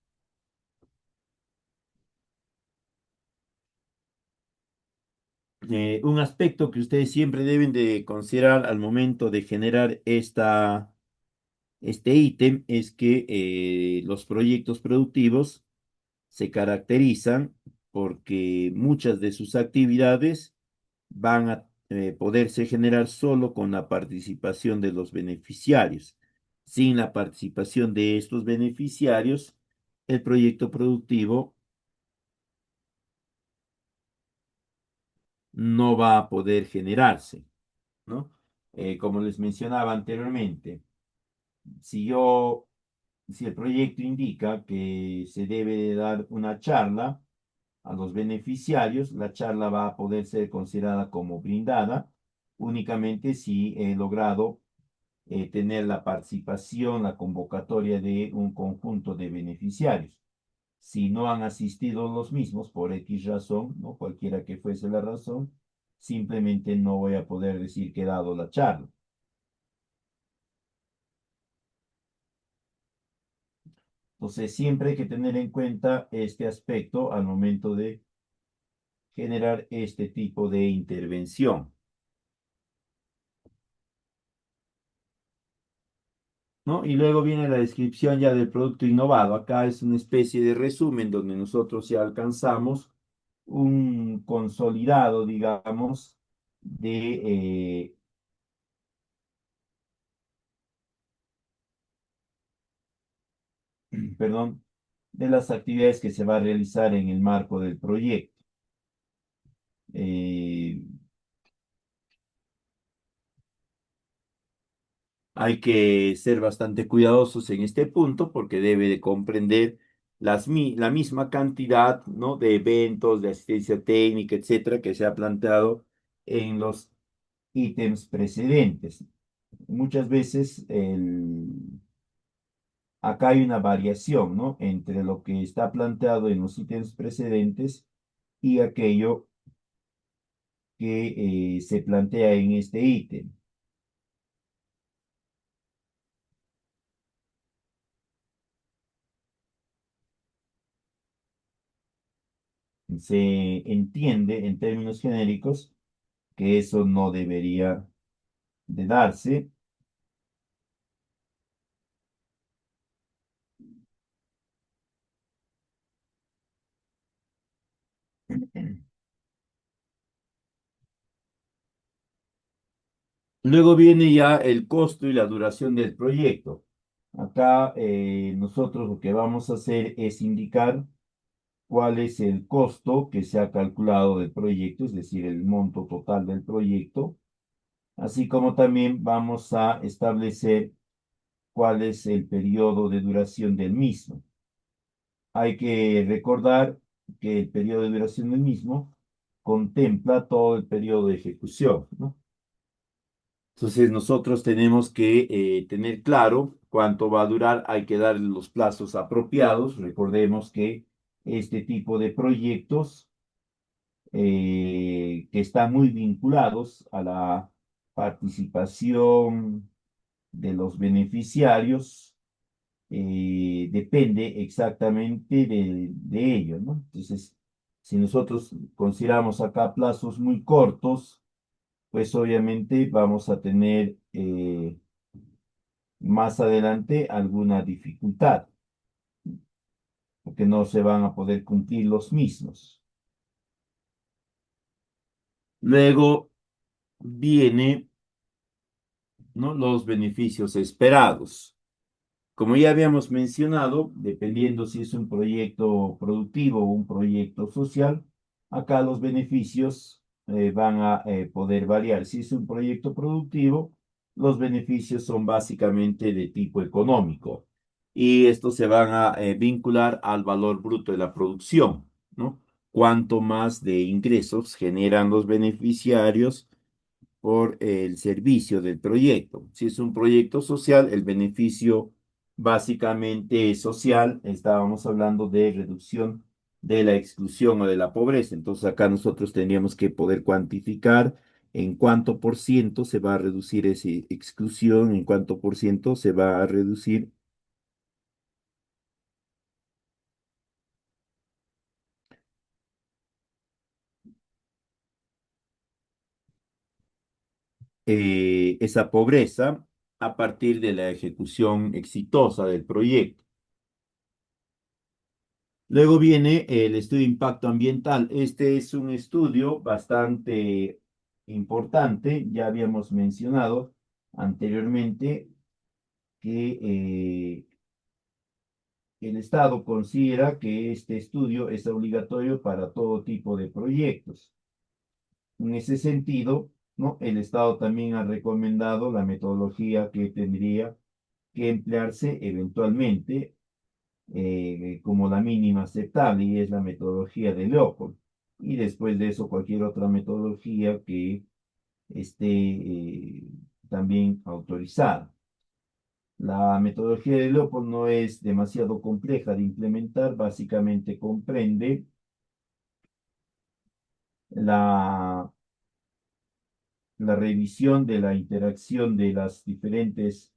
Un aspecto que ustedes siempre deben de considerar al momento de generar este ítem es que los proyectos productivos se caracterizan porque muchas de sus actividades van a poderse generar solo con la participación de los beneficiarios. Sin la participación de estos beneficiarios, el proyecto productivo no va a poder generarse, ¿no? Como les mencionaba anteriormente, si yo, si el proyecto indica que se debe de dar una charla a los beneficiarios, la charla va a poder ser considerada como brindada únicamente si he logrado tener la participación, la convocatoria de un conjunto de beneficiarios. Si no han asistido los mismos por X razón, ¿no? Cualquiera que fuese la razón, simplemente no voy a poder decir que he dado la charla. Entonces, siempre hay que tener en cuenta este aspecto al momento de generar este tipo de intervención, ¿no? Y luego viene la descripción ya del producto innovado. Acá es una especie de resumen donde nosotros ya alcanzamos un consolidado, digamos, de, perdón, de las actividades que se va a realizar en el marco del proyecto. Eh, Hay que ser bastante cuidadosos en este punto porque debe de comprender la misma cantidad, ¿no? De eventos, de asistencia técnica, etcétera, que se ha planteado en los ítems precedentes. Muchas veces acá hay una variación, ¿no? Entre lo que está planteado en los ítems precedentes y aquello que se plantea en este ítem. Se entiende en términos genéricos que eso no debería de darse. Luego viene ya el costo y la duración del proyecto. Acá nosotros lo que vamos a hacer es indicar cuál es el costo que se ha calculado del proyecto, es decir, el monto total del proyecto, así como también vamos a establecer cuál es el periodo de duración del mismo. Hay que recordar que el periodo de duración del mismo contempla todo el periodo de ejecución, ¿no? Entonces nosotros tenemos que tener claro cuánto va a durar, hay que darle los plazos apropiados. Recordemos que este tipo de proyectos que están muy vinculados a la participación de los beneficiarios, depende exactamente de ello, ¿no? Entonces, si nosotros consideramos acá plazos muy cortos, pues obviamente vamos a tener más adelante alguna dificultad, porque no se van a poder cumplir los mismos. Luego viene, ¿no?, los beneficios esperados. Como ya habíamos mencionado, dependiendo si es un proyecto productivo o un proyecto social, acá los beneficios van a poder variar. Si es un proyecto productivo, los beneficios son básicamente de tipo económico y estos se van a vincular al valor bruto de la producción, ¿no? Cuanto más de ingresos generan los beneficiarios por el servicio del proyecto. Si es un proyecto social, el beneficio básicamente es social. Estábamos hablando de reducción de la exclusión o de la pobreza. Entonces acá nosotros tendríamos que poder cuantificar en cuánto por ciento se va a reducir esa exclusión, en cuánto por ciento se va a reducir esa pobreza a partir de la ejecución exitosa del proyecto. Luego viene el estudio de impacto ambiental. Este es un estudio bastante importante. Ya habíamos mencionado anteriormente que el Estado considera que este estudio es obligatorio para todo tipo de proyectos. En ese sentido, ¿no?, el Estado también ha recomendado la metodología que tendría que emplearse eventualmente como la mínima aceptable, y es la metodología de Leopold. Y después de eso, cualquier otra metodología que esté también autorizada. La metodología de Leopold no es demasiado compleja de implementar, básicamente comprende la, la revisión de la interacción de las diferentes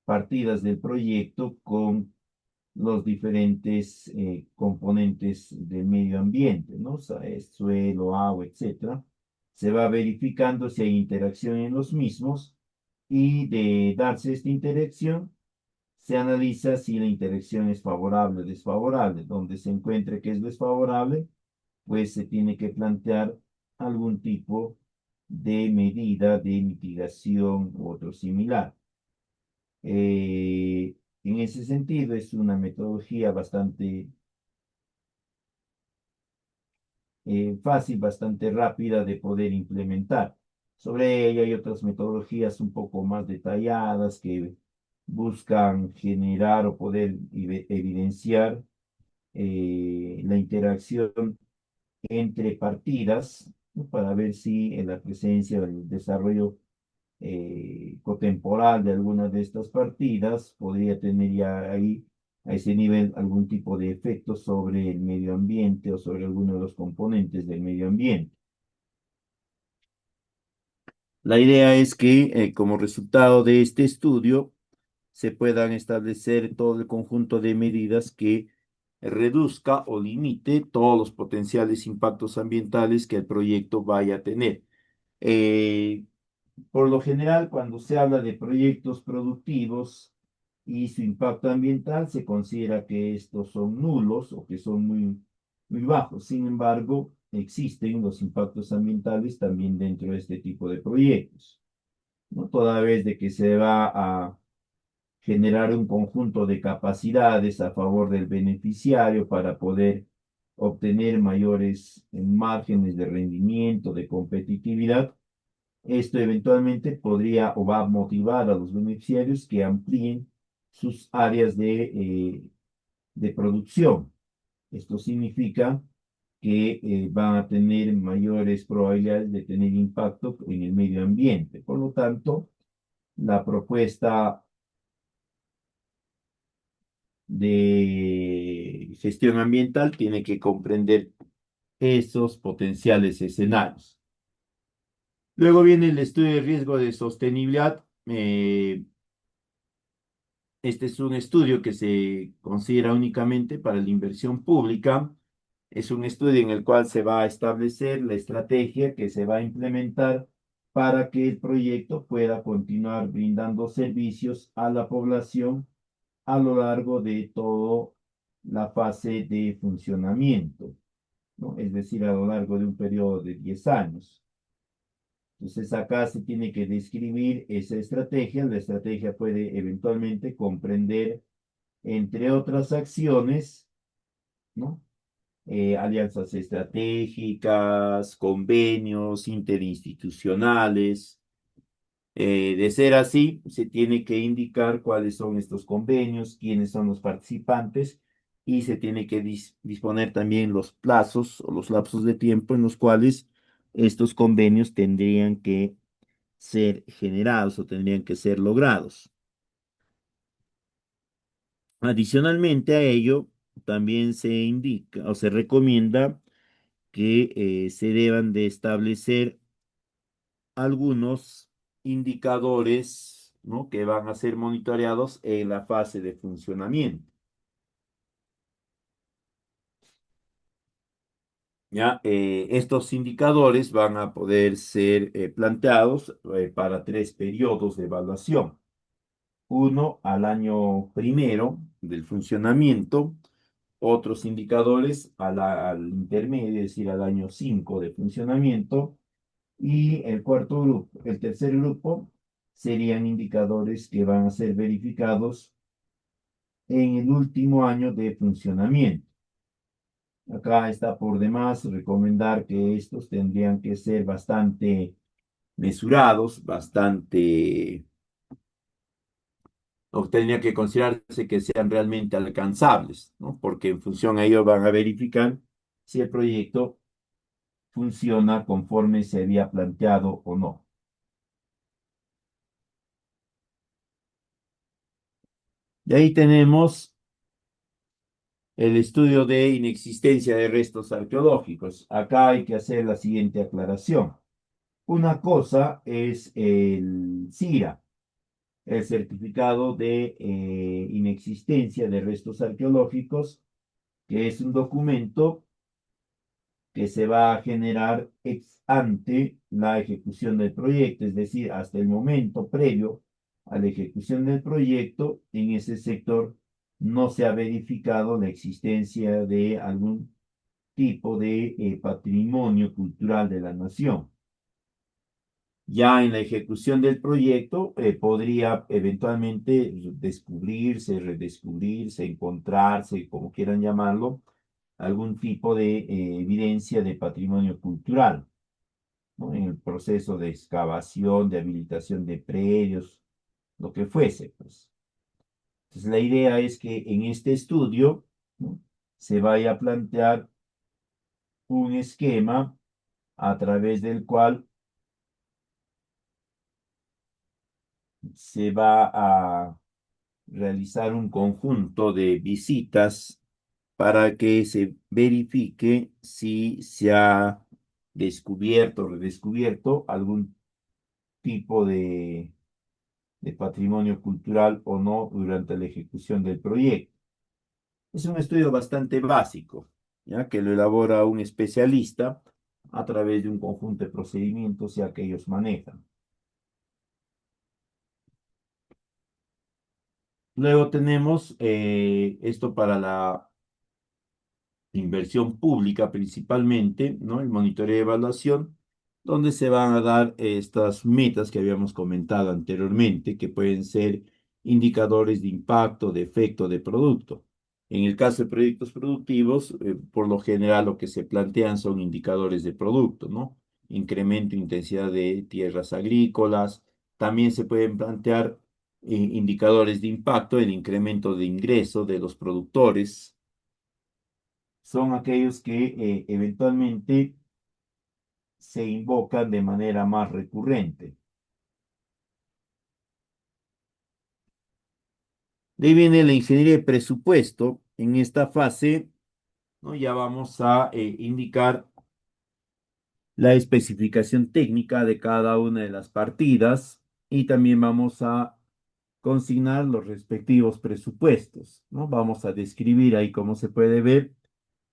partidas del proyecto con los diferentes componentes del medio ambiente, ¿no? O sea, suelo, agua, etcétera. Se va verificando si hay interacción en los mismos, y de darse esta interacción, se analiza si la interacción es favorable o desfavorable. Donde se encuentre que es desfavorable, pues se tiene que plantear algún tipo de medida de mitigación u otro similar. En ese sentido, es una metodología bastante fácil, bastante rápida de poder implementar. Sobre ella hay otras metodologías un poco más detalladas que buscan generar o poder evidenciar la interacción entre partidas, ¿no?, para ver si en la presencia del desarrollo cotemporal de alguna de estas partidas podría tener ya ahí, a ese nivel, algún tipo de efecto sobre el medio ambiente o sobre alguno de los componentes del medio ambiente. La idea es que como resultado de este estudio se puedan establecer todo el conjunto de medidas que reduzca o limite todos los potenciales impactos ambientales que el proyecto vaya a tener. Eh, Por lo general, cuando se habla de proyectos productivos y su impacto ambiental, se considera que estos son nulos o que son muy bajos. Sin embargo, existen los impactos ambientales también dentro de este tipo de proyectos, ¿no? Toda vez de que se va a generar un conjunto de capacidades a favor del beneficiario para poder obtener mayores márgenes de rendimiento, de competitividad. Esto eventualmente podría o va a motivar a los beneficiarios que amplíen sus áreas de producción. Esto significa que van a tener mayores probabilidades de tener impacto en el medio ambiente. Por lo tanto, la propuesta de gestión ambiental tiene que comprender esos potenciales escenarios. Luego viene el estudio de riesgo de sostenibilidad. Este es un estudio que se considera únicamente para la inversión pública. Es un estudio en el cual se va a establecer la estrategia que se va a implementar para que el proyecto pueda continuar brindando servicios a la población a lo largo de toda la fase de funcionamiento, ¿no? Es decir, a lo largo de un periodo de 10 años. Entonces acá se tiene que describir esa estrategia. La estrategia puede eventualmente comprender, entre otras acciones, ¿no? Alianzas estratégicas, convenios interinstitucionales. De ser así, se tiene que indicar cuáles son estos convenios, quiénes son los participantes y se tiene que disponer también los plazos o los lapsos de tiempo en los cuales estos convenios tendrían que ser generados o tendrían que ser logrados. Adicionalmente a ello, también se indica o se recomienda que se deban de establecer algunos indicadores, ¿no? Que van a ser monitoreados en la fase de funcionamiento. ¿Ya? Estos indicadores van a poder ser planteados para 3 periodos de evaluación. Uno al año primero del funcionamiento, otros indicadores al intermedio, es decir, al año 5 de funcionamiento, y el cuarto grupo, el tercer grupo, serían indicadores que van a ser verificados en el último año de funcionamiento. Acá está por demás recomendar que estos tendrían que ser bastante mesurados, bastante, o tendría que considerarse que sean realmente alcanzables, ¿no? Porque en función a ello van a verificar si el proyecto funciona conforme se había planteado o no. De ahí tenemos el estudio de inexistencia de restos arqueológicos. Acá hay que hacer la siguiente aclaración. Una cosa es el CIRA, el certificado de inexistencia de restos arqueológicos, que es un documento que se va a generar ex ante la ejecución del proyecto, es decir, hasta el momento previo a la ejecución del proyecto, en ese sector no se ha verificado la existencia de algún tipo de patrimonio cultural de la nación. Ya en la ejecución del proyecto podría eventualmente descubrirse, redescubrirse, encontrarse, como quieran llamarlo, algún tipo de evidencia de patrimonio cultural, ¿no? En el proceso de excavación, de habilitación de predios, lo que fuese, pues. Entonces, la idea es que en este estudio, ¿no? Se vaya a plantear un esquema a través del cual se va a realizar un conjunto de visitas para que se verifique si se ha descubierto o redescubierto algún tipo de patrimonio cultural o no durante la ejecución del proyecto. Es un estudio bastante básico, ya que lo elabora un especialista a través de un conjunto de procedimientos ya que ellos manejan. Luego tenemos esto para la inversión pública principalmente, ¿no? El monitoreo de evaluación, donde se van a dar estas metas que habíamos comentado anteriormente, que pueden ser indicadores de impacto, de efecto, de producto. En el caso de proyectos productivos, por lo general lo que se plantean son indicadores de producto, ¿no? Incremento de intensidad de tierras agrícolas. También se pueden plantear indicadores de impacto, el incremento de ingreso de los productores. Son aquellos que eventualmente se invocan de manera más recurrente. De ahí viene la ingeniería de presupuesto. En esta fase, ¿no? Ya vamos a indicar la especificación técnica de cada una de las partidas y también vamos a consignar los respectivos presupuestos, ¿no? Vamos a describir ahí cómo se puede ver,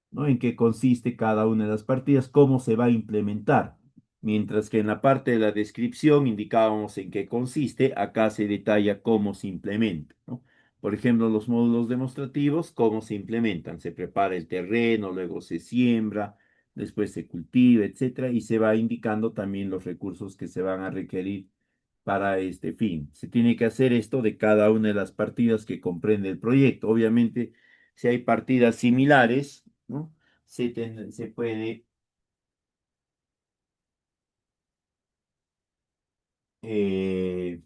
¿no? En qué consiste cada una de las partidas, cómo se va a implementar. Mientras que en la parte de la descripción indicábamos en qué consiste, acá se detalla cómo se implementa, ¿no? Por ejemplo, los módulos demostrativos, cómo se implementan. Se prepara el terreno, luego se siembra, después se cultiva, etcétera, y se va indicando también los recursos que se van a requerir para este fin. Se tiene que hacer esto de cada una de las partidas que comprende el proyecto. Obviamente, si hay partidas similares, ¿no? Se puede eh,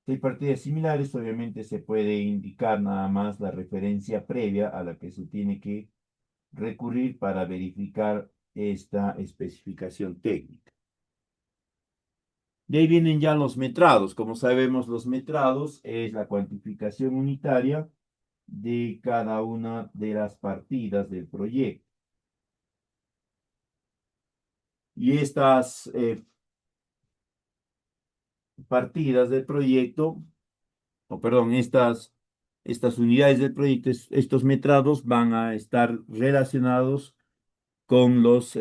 si hay partidas similares, obviamente se puede indicar nada más la referencia previa a la que se tiene que recurrir para verificar esta especificación técnica. De ahí vienen ya los metrados. Como sabemos, los metrados es la cuantificación unitaria de cada una de las partidas del proyecto. Y estas partidas del proyecto, o perdón, estas unidades del proyecto, estos metrados van a estar relacionados con los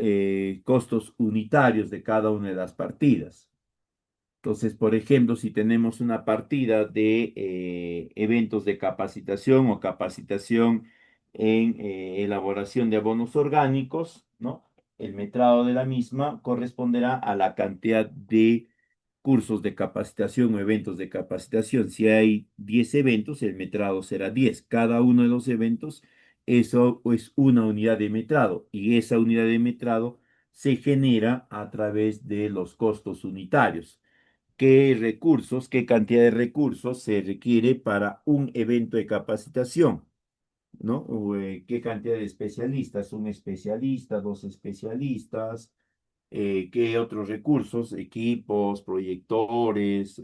costos unitarios de cada una de las partidas. Entonces, por ejemplo, si tenemos una partida de eventos de capacitación o capacitación en elaboración de abonos orgánicos, ¿no? El metrado de la misma corresponderá a la cantidad de cursos de capacitación o eventos de capacitación. Si hay 10 eventos, el metrado será 10. Cada uno de los eventos, eso es una unidad de metrado y esa unidad de metrado se genera a través de los costos unitarios. ¿Qué recursos, qué cantidad de recursos se requiere para un evento de capacitación? ¿No? O, ¿qué cantidad de especialistas? Un especialista, dos especialistas, qué otros recursos, equipos, proyectores,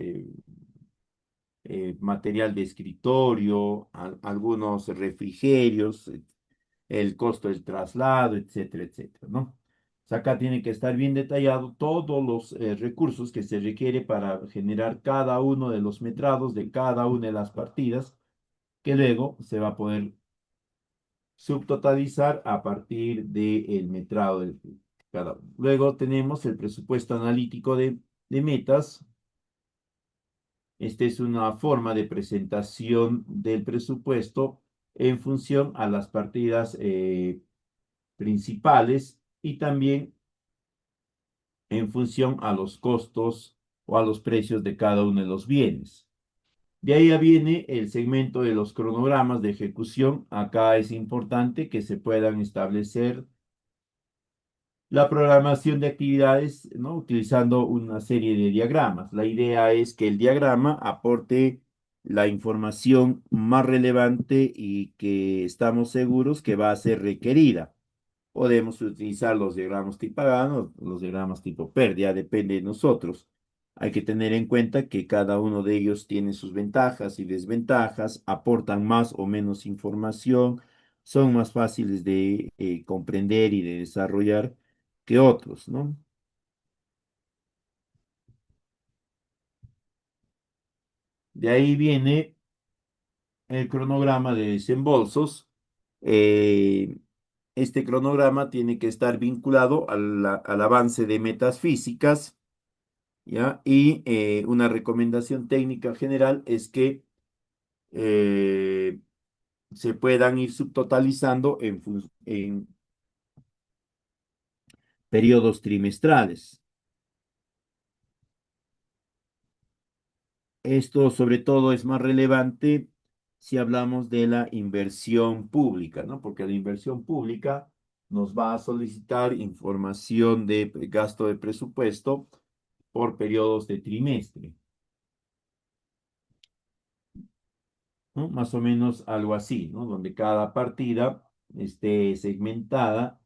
material de escritorio, algunos refrigerios, el costo del traslado, etcétera, etcétera, ¿no? O sea, acá tiene que estar bien detallado todos los recursos que se requiere para generar cada uno de los metrados de cada una de las partidas, que luego se va a poder subtotalizar a partir del metrado del cada uno. Luego tenemos el presupuesto analítico de metas. Esta es una forma de presentación del presupuesto en función a las partidas principales y también en función a los costos o a los precios de cada uno de los bienes. De ahí ya viene el segmento de los cronogramas de ejecución. Acá es importante que se puedan establecer la programación de actividades, ¿no? Utilizando una serie de diagramas. La idea es que el diagrama aporte la información más relevante y que estamos seguros que va a ser requerida. Podemos utilizar los diagramas tipo Gantt o los diagramas tipo PER, ya depende de nosotros. Hay que tener en cuenta que cada uno de ellos tiene sus ventajas y desventajas, aportan más o menos información, son más fáciles de comprender y de desarrollar que otros, ¿no? De ahí viene el cronograma de desembolsos. Eh, este cronograma tiene que estar vinculado al avance de metas físicas, ¿ya? Y una recomendación técnica general es que eh, se puedan ir subtotalizando en periodos trimestrales. Esto sobre todo es más relevante si hablamos de la inversión pública, ¿no? Porque la inversión pública nos va a solicitar información de gasto de presupuesto por periodos de trimestre, ¿no? Más o menos algo así, ¿no? Donde cada partida esté segmentada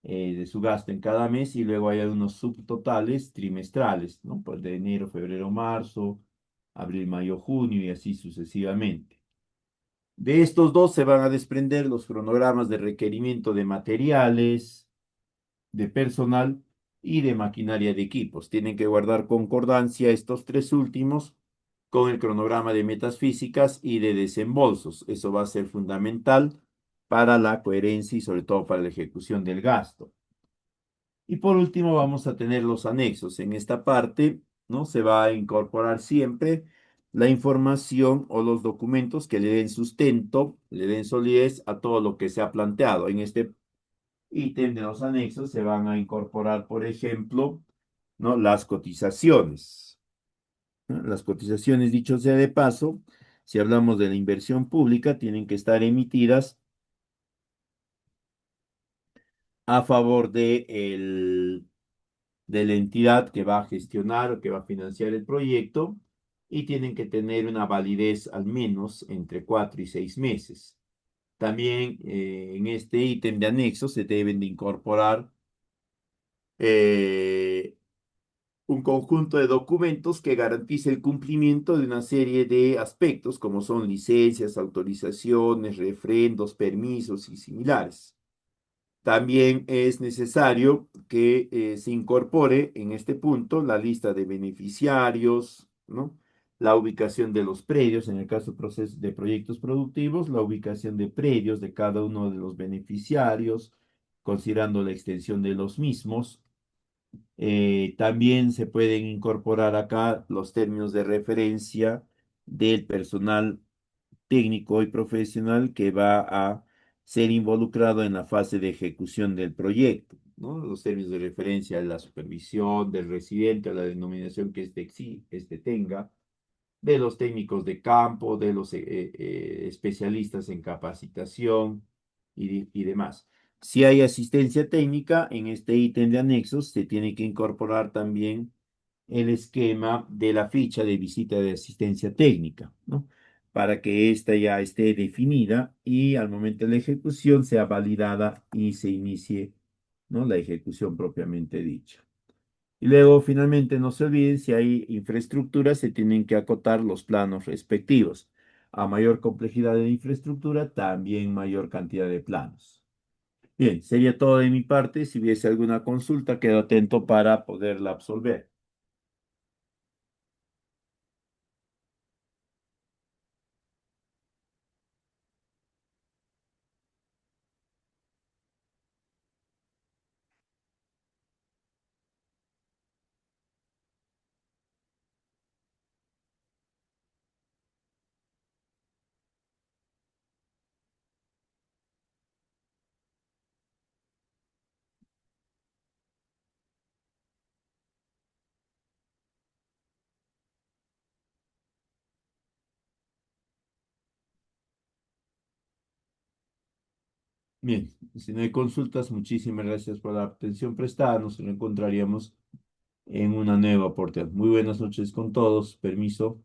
de su gasto en cada mes y luego hay unos subtotales trimestrales, ¿no? Pues de enero, febrero, marzo, abril, mayo, junio y así sucesivamente. De estos dos se van a desprender los cronogramas de requerimiento de materiales, de personal y de maquinaria de equipos. Tienen que guardar concordancia estos tres últimos con el cronograma de metas físicas y de desembolsos. Eso va a ser fundamental para la coherencia y sobre todo para la ejecución del gasto. Y por último vamos a tener los anexos. En esta parte, ¿no? Se va a incorporar siempre la información o los documentos que le den sustento, le den solidez a todo lo que se ha planteado. En este ítem de los anexos se van a incorporar, por ejemplo, ¿no? Las cotizaciones, ¿no? Las cotizaciones, dicho sea de paso, si hablamos de la inversión pública, tienen que estar emitidas a favor de la entidad que va a gestionar o que va a financiar el proyecto y tienen que tener una validez al menos entre 4 y 6 meses. También en este ítem de anexo se deben de incorporar eh, un conjunto de documentos que garantice el cumplimiento de una serie de aspectos como son licencias, autorizaciones, refrendos, permisos y similares. También es necesario que se incorpore en este punto la lista de beneficiarios, ¿no? La ubicación de los predios, en el caso de proyectos productivos, la ubicación de predios de cada uno de los beneficiarios, considerando la extensión de los mismos. También se pueden incorporar acá los términos de referencia del personal técnico y profesional que va a ser involucrado en la fase de ejecución del proyecto, ¿no? Los términos de referencia de la supervisión del residente, la denominación que este tenga, de los técnicos de campo, de los especialistas en capacitación y demás. Si hay asistencia técnica, en este ítem de anexos se tiene que incorporar también el esquema de la ficha de visita de asistencia técnica, ¿no? Para que ésta ya esté definida y al momento de la ejecución sea validada y se inicie, ¿no? La ejecución propiamente dicha. Y luego, finalmente, no se olviden, si hay infraestructura, se tienen que acotar los planos respectivos. A mayor complejidad de infraestructura, también mayor cantidad de planos. Bien, sería todo de mi parte. Si hubiese alguna consulta, quedo atento para poderla absolver. Bien, si no hay consultas, muchísimas gracias por la atención prestada. Nos encontraríamos en una nueva oportunidad. Muy buenas noches con todos. Permiso.